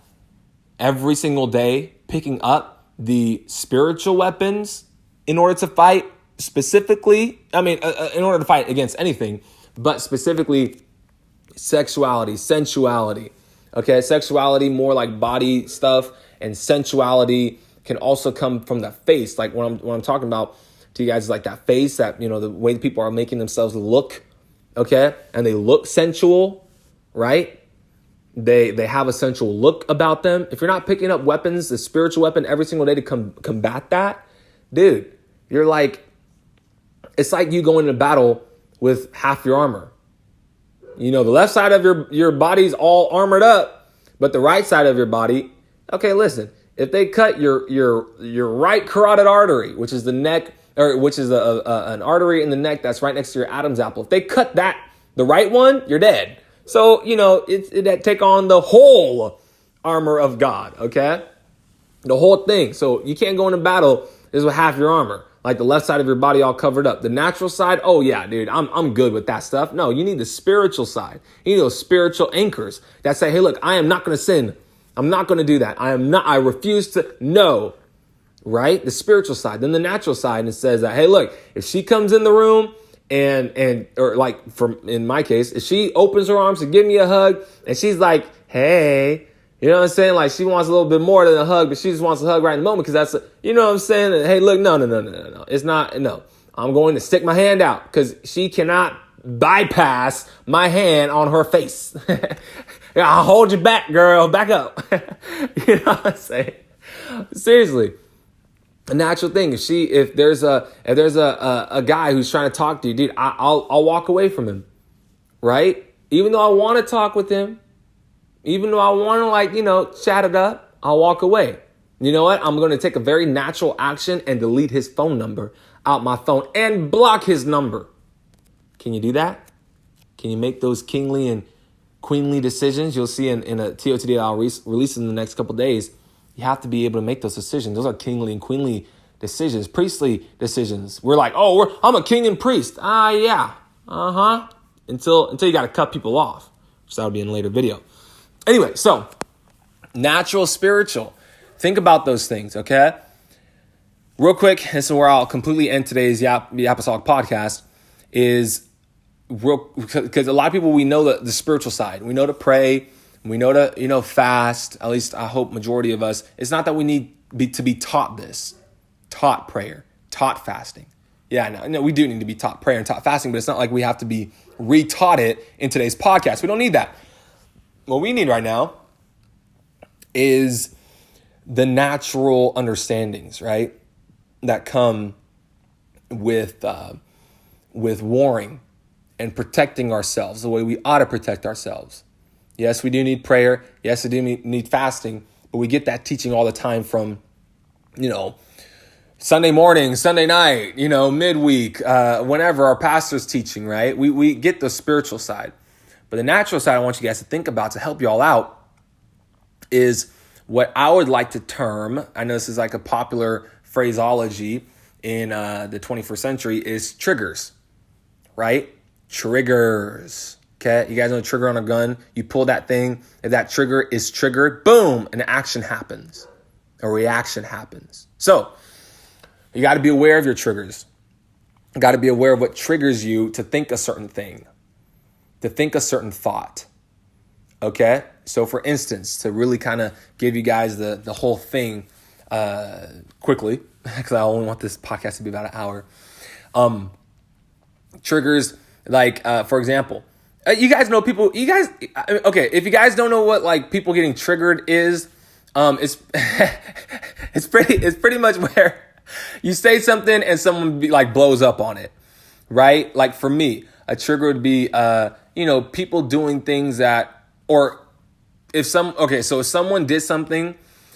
every single day picking up the spiritual weapons in order to fight specifically, in order to fight against anything, but specifically sexuality, sensuality. Okay, sexuality, more like body stuff, and sensuality can also come from the face. Like what I'm talking about to you guys is like that face, that, the way people are making themselves look, okay? And they look sensual, right? They have a sensual look about them. If you're not picking up weapons, the spiritual weapon every single day to combat that, dude, you're like, it's like you going into battle with half your armor. The left side of your body's all armored up, but the right side of your body, okay, listen, if they cut your right carotid artery, which is the neck, or which is an artery in the neck that's right next to your Adam's apple, if they cut that, the right one, you're dead. So, it take on the whole armor of God, okay? The whole thing. So you can't go into battle is with half your armor, like the left side of your body all covered up. The natural side, oh yeah, dude, I'm good with that stuff. No, you need the spiritual side. You need those spiritual anchors that say, hey, look, I am not going to sin. I'm not going to do that. I refuse to, no, right? The spiritual side. Then the natural side, and it says that, hey, look, if she comes in the room or like in my case, if she opens her arms to give me a hug and she's like, hey, you know what I'm saying? Like she wants a little bit more than a hug, but she just wants a hug right in the moment because you know what I'm saying? And, hey, look, no. It's not, no. I'm going to stick my hand out because she cannot bypass my hand on her face. I'll hold you back, girl. Back up. You know what I'm saying? Seriously. A natural thing. If there's a guy who's trying to talk to you, dude, I'll walk away from him. Right? Even though I want to talk with him, even though I want to chat it up, I'll walk away. You know what? I'm going to take a very natural action and delete his phone number out my phone and block his number. Can you do that? Can you make those kingly and queenly decisions? You'll see in a TOTD that I'll release in the next couple of days. You have to be able to make those decisions. Those are kingly and queenly decisions, priestly decisions. We're like, I'm a king and priest. Yeah. Until you got to cut people off, which that'll be in a later video. Anyway, so natural, spiritual. Think about those things, okay? Real quick, this is where I'll completely end today's Yapastolic podcast, is because a lot of people, we know the spiritual side. We know to pray. We know to fast. At least I hope majority of us. It's not that we need to be taught this, taught prayer, taught fasting. Yeah, no, we do need to be taught prayer and taught fasting, but it's not like we have to be re-taught it in today's podcast. We don't need that. What we need right now is the natural understandings, right, that come with warring and protecting ourselves the way we ought to protect ourselves. Yes, we do need prayer. Yes, we do need fasting, but we get that teaching all the time from, Sunday morning, Sunday night, midweek, whenever our pastor's teaching, right? We get the spiritual side. But the natural side I want you guys to think about to help you all out is what I would like to term, I know this is like a popular phraseology in the 21st century, is triggers, right? Triggers. Okay, you guys know a trigger on a gun. You pull that thing. If that trigger is triggered, boom, an action happens. A reaction happens. So you got to be aware of your triggers. You got to be aware of what triggers you to think a certain thing, to think a certain thought. Okay, so for instance, to really kind of give you guys the whole thing quickly, because I only want this podcast to be about an hour. Triggers, like, for example, you guys know people, okay, if you guys don't know what like people getting triggered is, it's it's pretty much where you say something and someone blows up on it, right? Like for me, a trigger would be, people doing things that, or if someone did something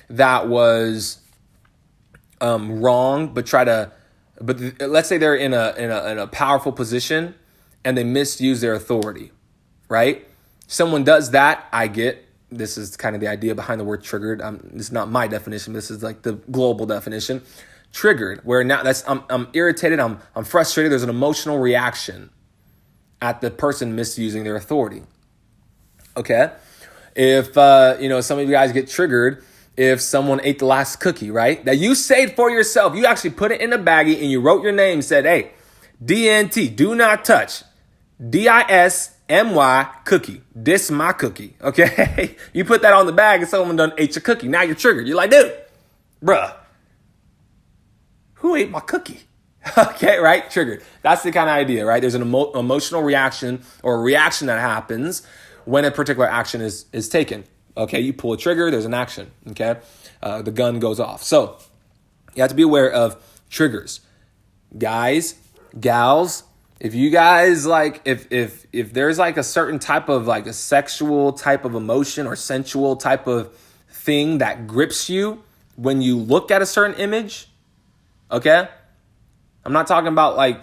that was wrong, but let's say they're in a powerful position and they misuse their authority, right? Someone does that, this is kind of the idea behind the word triggered. This is not my definition. This is like the global definition. Triggered, where now I'm irritated, I'm frustrated. There's an emotional reaction at the person misusing their authority. Okay, if some of you guys get triggered if someone ate the last cookie, right? That you saved for yourself. You actually put it in a baggie and you wrote your name, said, hey, DNT, do not touch. DISMY cookie. This my cookie. Okay. You put that on the bag and someone done ate your cookie. Now you're triggered. You're like, dude, bruh, who ate my cookie? Okay, right? Triggered. That's the kind of idea, right? There's an emotional reaction or a reaction that happens when a particular action is taken. Okay, you pull a trigger, there's an action. Okay, the gun goes off. So you have to be aware of triggers. Guys, gals, if you guys like, if there's like a certain type of like a sexual type of emotion or sensual type of thing that grips you when you look at a certain image, okay? I'm talking about like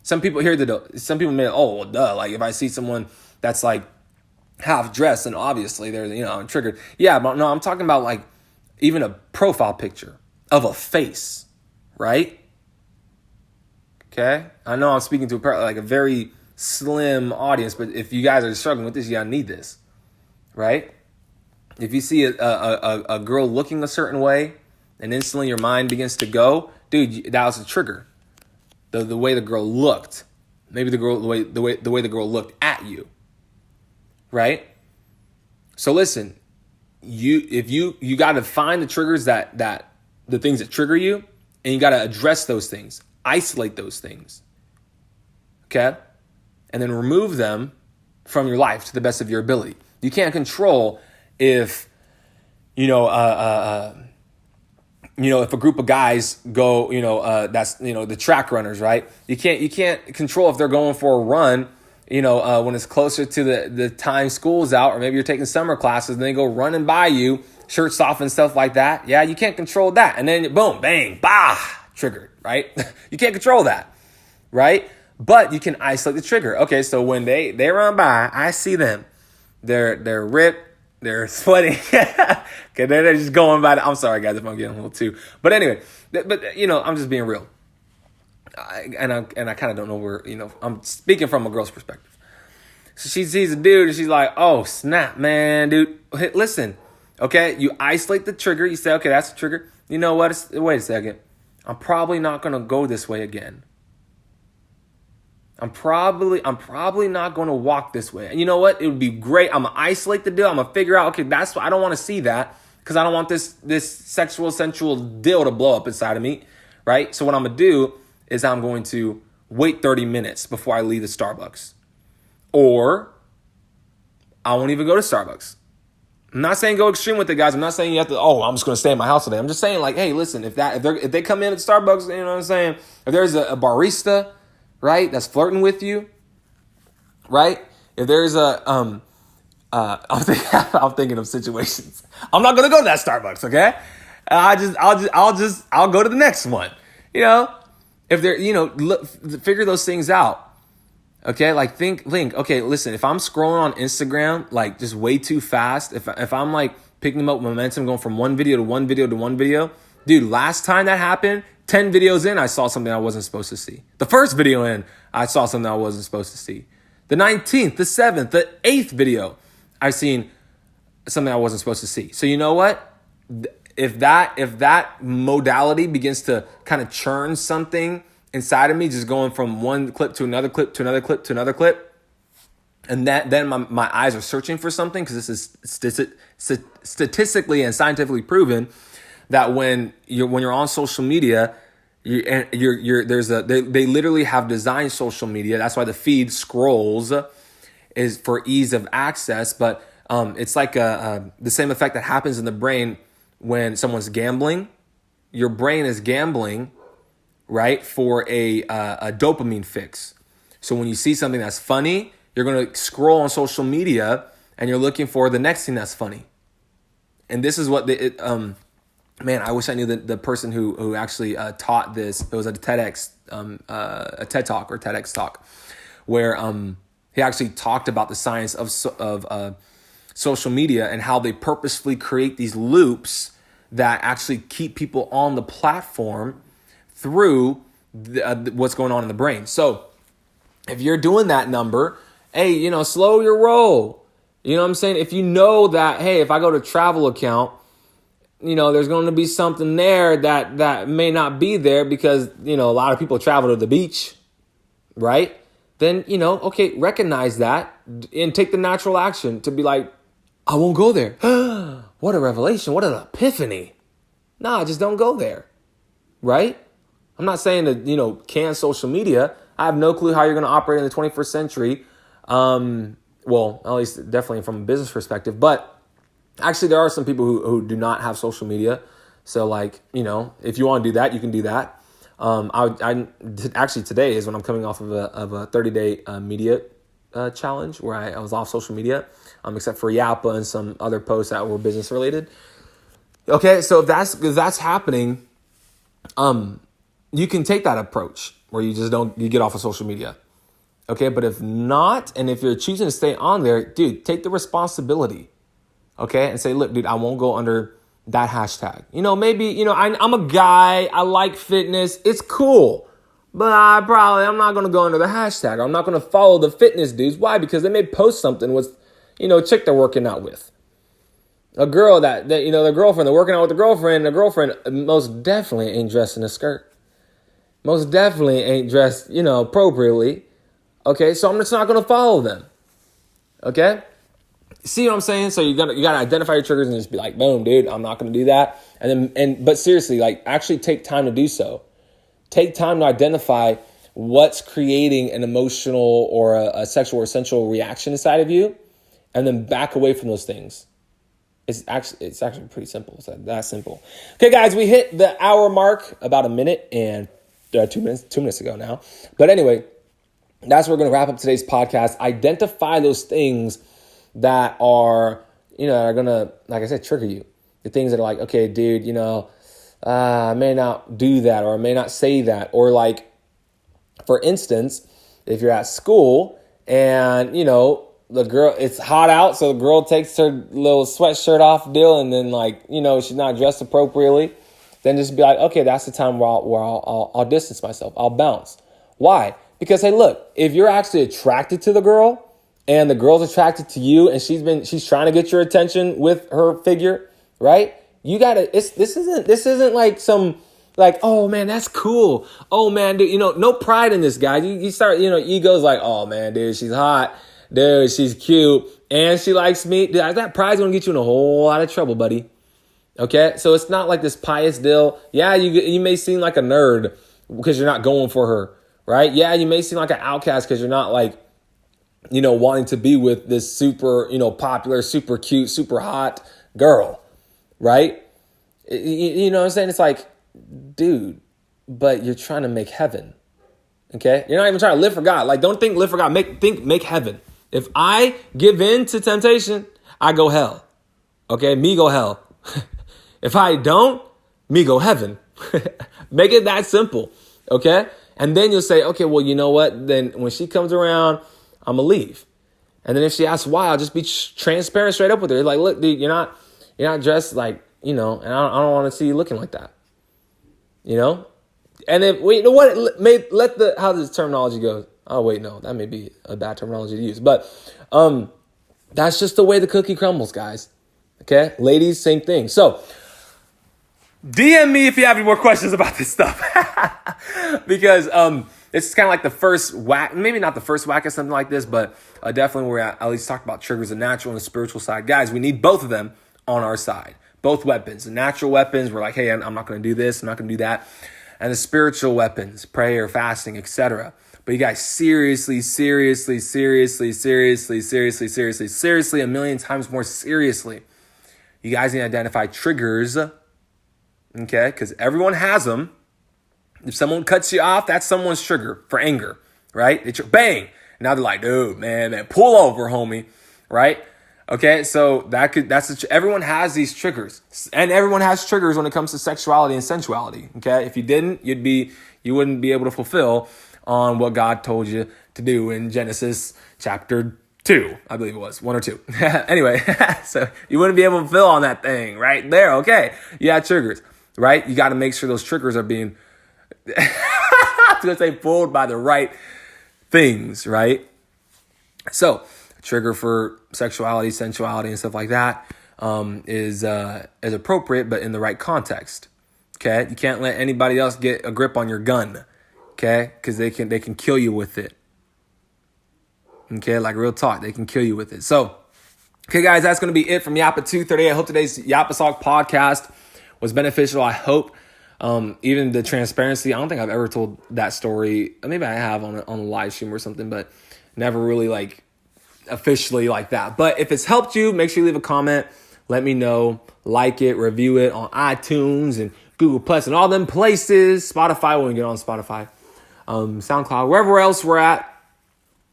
some people hear some people may, oh, well, duh. Like if I see someone that's like half dressed and obviously they're, triggered. Yeah, but no, I'm talking about like even a profile picture of a face, right? Okay. I know I'm speaking to a very slim audience, but if you guys are struggling with this, you gotta need this, right? If you see a girl looking a certain way and instantly your mind begins to go, dude, that was a trigger. The way the girl looked, maybe the way the girl looked at you, right? So listen, you got to find the triggers that the things that trigger you, and you got to address those things, isolate those things, okay, and then remove them from your life to the best of your ability. You can't control if if a group of guys go, that's the track runners, right? You can't control if they're going for a run. When it's closer to the time school's out, or maybe you're taking summer classes and they go running by you, shirts off and stuff like that. Yeah, you can't control that. And then boom, bang, bah, triggered, right? You can't control that, right? But you can isolate the trigger. Okay, so when they run by, I see them. They're ripped, they're sweating. Okay, they're just going by. I'm sorry, guys, if I'm getting a little too. But anyway, I'm just being real. I kind of don't know where, I'm speaking from a girl's perspective. So she sees a dude and she's like, oh, snap, man, dude. Hey, listen, okay, you isolate the trigger. You say, okay, that's the trigger. You know what? Wait a second. I'm probably not going to go this way again. I'm probably not going to walk this way. And you know what? It would be great. I'm going to isolate the deal. I'm going to figure out, okay, that's why I don't want to see that, because I don't want this sensual deal to blow up inside of me, right? So what I'm going to do is I'm going to wait 30 minutes before I leave the Starbucks. Or I won't even go to Starbucks. I'm not saying go extreme with it, guys. I'm not saying you have to, I'm just going to stay in my house today. I'm just saying, like, hey, listen, if they come in at Starbucks, you know what I'm saying? If there's a barista, right, that's flirting with you, right? If there's I'm thinking of situations. I'm not going to go to that Starbucks, okay? I'll go to the next one, If they're, figure those things out. Okay, like think, okay, listen, if I'm scrolling on Instagram, like just way too fast, if I'm like picking up momentum, going from one video to one video to one video, dude, last time that happened, 10 videos in, I saw something I wasn't supposed to see. The first video in, I saw something I wasn't supposed to see. The 19th, the 7th, the 8th video, I've seen something I wasn't supposed to see. So you know what? If that modality begins to kind of churn something inside of me, just going from one clip to another clip to another clip to another clip, and then my eyes are searching for something, because this is statistically and scientifically proven that when you're on social media, they literally have designed social media. That's why the feed scrolls is for ease of access, but it's like the same effect that happens in the brain when someone's gambling. Your brain is gambling, right, for a dopamine fix. So when you see something that's funny, you're going to scroll on social media and you're looking for the next thing that's funny. And this is what man, I wish I knew the person who actually taught this. It was a TEDx, a TED Talk or TEDx talk, where he actually talked about the science of social media and how they purposefully create these loops that actually keep people on the platform through what's going on in the brain. So if you're doing that number, hey, slow your roll. You know what I'm saying? If you know that, hey, if I go to travel account, there's going to be something there that may not be there because, a lot of people travel to the beach, right? Then, okay, recognize that and take the natural action to be like, I won't go there. What a revelation. What an epiphany. Nah, just don't go there, right? I'm not saying to, can social media. I have no clue how you're going to operate in the 21st century. Well, at least definitely from a business perspective, but actually, there are some people who do not have social media. So if you want to do that, you can do that. Actually today is when I'm coming off of a 30-day media challenge where I was off social media, except for Yapa and some other posts that were business related. Okay, so if that's happening, you can take that approach where you get off of social media. Okay, but if not, and if you're choosing to stay on there, dude, take the responsibility. Okay, and say, look, dude, I won't go under that hashtag. Maybe, I'm a guy, I like fitness, it's cool, but I'm not going to go under the hashtag. I'm not going to follow the fitness dudes. Why? Because they may post something with, a chick they're working out with. A girl that their girlfriend, they're working out with the girlfriend most definitely ain't dressed in a skirt. Most definitely ain't dressed, appropriately. Okay, so I'm just not going to follow them. Okay? See what I'm saying? So you got to identify your triggers and just be like, boom, dude, I'm not going to do that. But seriously, actually take time to do so. Take time to identify what's creating an emotional or a sexual or sensual reaction inside of you, and then back away from those things. It's actually pretty simple. It's that simple. Okay, guys, we hit the hour mark about a minute and 2 minutes ago now. But anyway, that's where we're going to wrap up today's podcast. Identify those things that are, are going to, like I said, trigger you. The things that are like, okay, dude, I may not do that, or I may not say that. Or for instance, if you're at school and, the girl, it's hot out, so the girl takes her little sweatshirt off deal, and then she's not dressed appropriately, then just be like, okay, that's the time where I'll distance myself. I'll bounce. Why? Because, hey, look, if you're actually attracted to the girl and the girl's attracted to you and she's trying to get your attention with her figure, right? You gotta, this isn't like some, oh man, that's cool. Oh man, dude, no pride in this guy. You start, ego's like, oh man, dude, she's hot. Dude, she's cute. And she likes me. Dude, that pride's gonna get you in a whole lot of trouble, buddy. Okay? So it's not like this pious deal. Yeah, you may seem like a nerd because you're not going for her, right? Yeah, you may seem like an outcast because you're not wanting to be with this super, popular, super cute, super hot girl, right? You know what I'm saying? It's like, dude, but you're trying to make heaven, okay? You're not even trying to live for God. Don't think live for God. Think make heaven. If I give in to temptation, I go hell, okay? Me go hell. If I don't, me go heaven. Make it that simple, okay? And then you'll say, okay, well, you know what? Then when she comes around, I'm going to leave. And then if she asks why, I'll just be transparent straight up with her. Like, look, dude, you're not dressed and I don't want to see you looking like that. And then, wait, you know what? How this terminology goes. Oh, wait, no, that may be a bad terminology to use. But that's just the way the cookie crumbles, guys. Okay? Ladies, same thing. So, DM me if you have any more questions about this stuff. Because it's kind of like the first whack, maybe not the first whack of something like this, but definitely we're at least talked about triggers, the natural and the spiritual side. Guys, we need both of them on our side. Both weapons. The natural weapons, we're like, hey, I'm not going to do this, I'm not going to do that. And the spiritual weapons, prayer, fasting, etc. But you guys, seriously, a million times more seriously, you guys need to identify triggers, okay? Because everyone has them. If someone cuts you off, that's someone's trigger for anger, right? Bang! Now they're like, dude, man, pull over, homie, right? Okay, so everyone has these triggers, and everyone has triggers when it comes to sexuality and sensuality. Okay, if you didn't, you wouldn't be able to fulfill on what God told you to do in Genesis chapter 2, I believe it was 1 or 2. Anyway, so you wouldn't be able to fulfill on that thing right there. Okay, you have triggers, right? You got to make sure those triggers are being, I was gonna say, pulled by the right things, right? So, a trigger for sexuality, sensuality, and stuff like that is appropriate, but in the right context. Okay, you can't let anybody else get a grip on your gun. Okay, because they can kill you with it. Okay, like real talk, they can kill you with it. So, okay, guys, that's going to be it from Yapa238. I hope today's Yapastolic podcast was beneficial. I hope even the transparency. I don't think I've ever told that story. Maybe I have on a live stream or something, but never really like officially like that. But if it's helped you, make sure you leave a comment. Let me know. Like it, review it on iTunes and Google Plus and all them places. Spotify, when we get on Spotify. SoundCloud, wherever else we're at.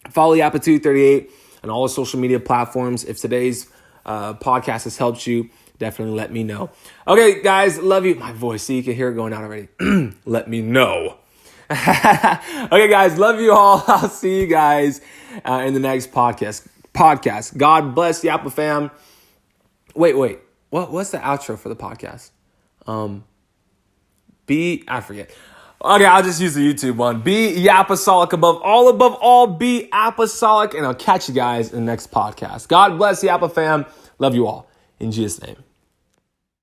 Follow Yapa238 on all the social media platforms. If today's podcast has helped you, definitely let me know. Okay, guys, love you. My voice, see, you can hear it going out already. Let me know. Okay, guys, love you all. I'll see you guys in the next podcast. God bless Yapa fam. Wait. What's the outro for the podcast? I forget. Okay, I'll just use the YouTube one. Be Yapastolic above all, be apostolic, and I'll catch you guys in the next podcast. God bless Yapa fam. Love you all. In Jesus' name.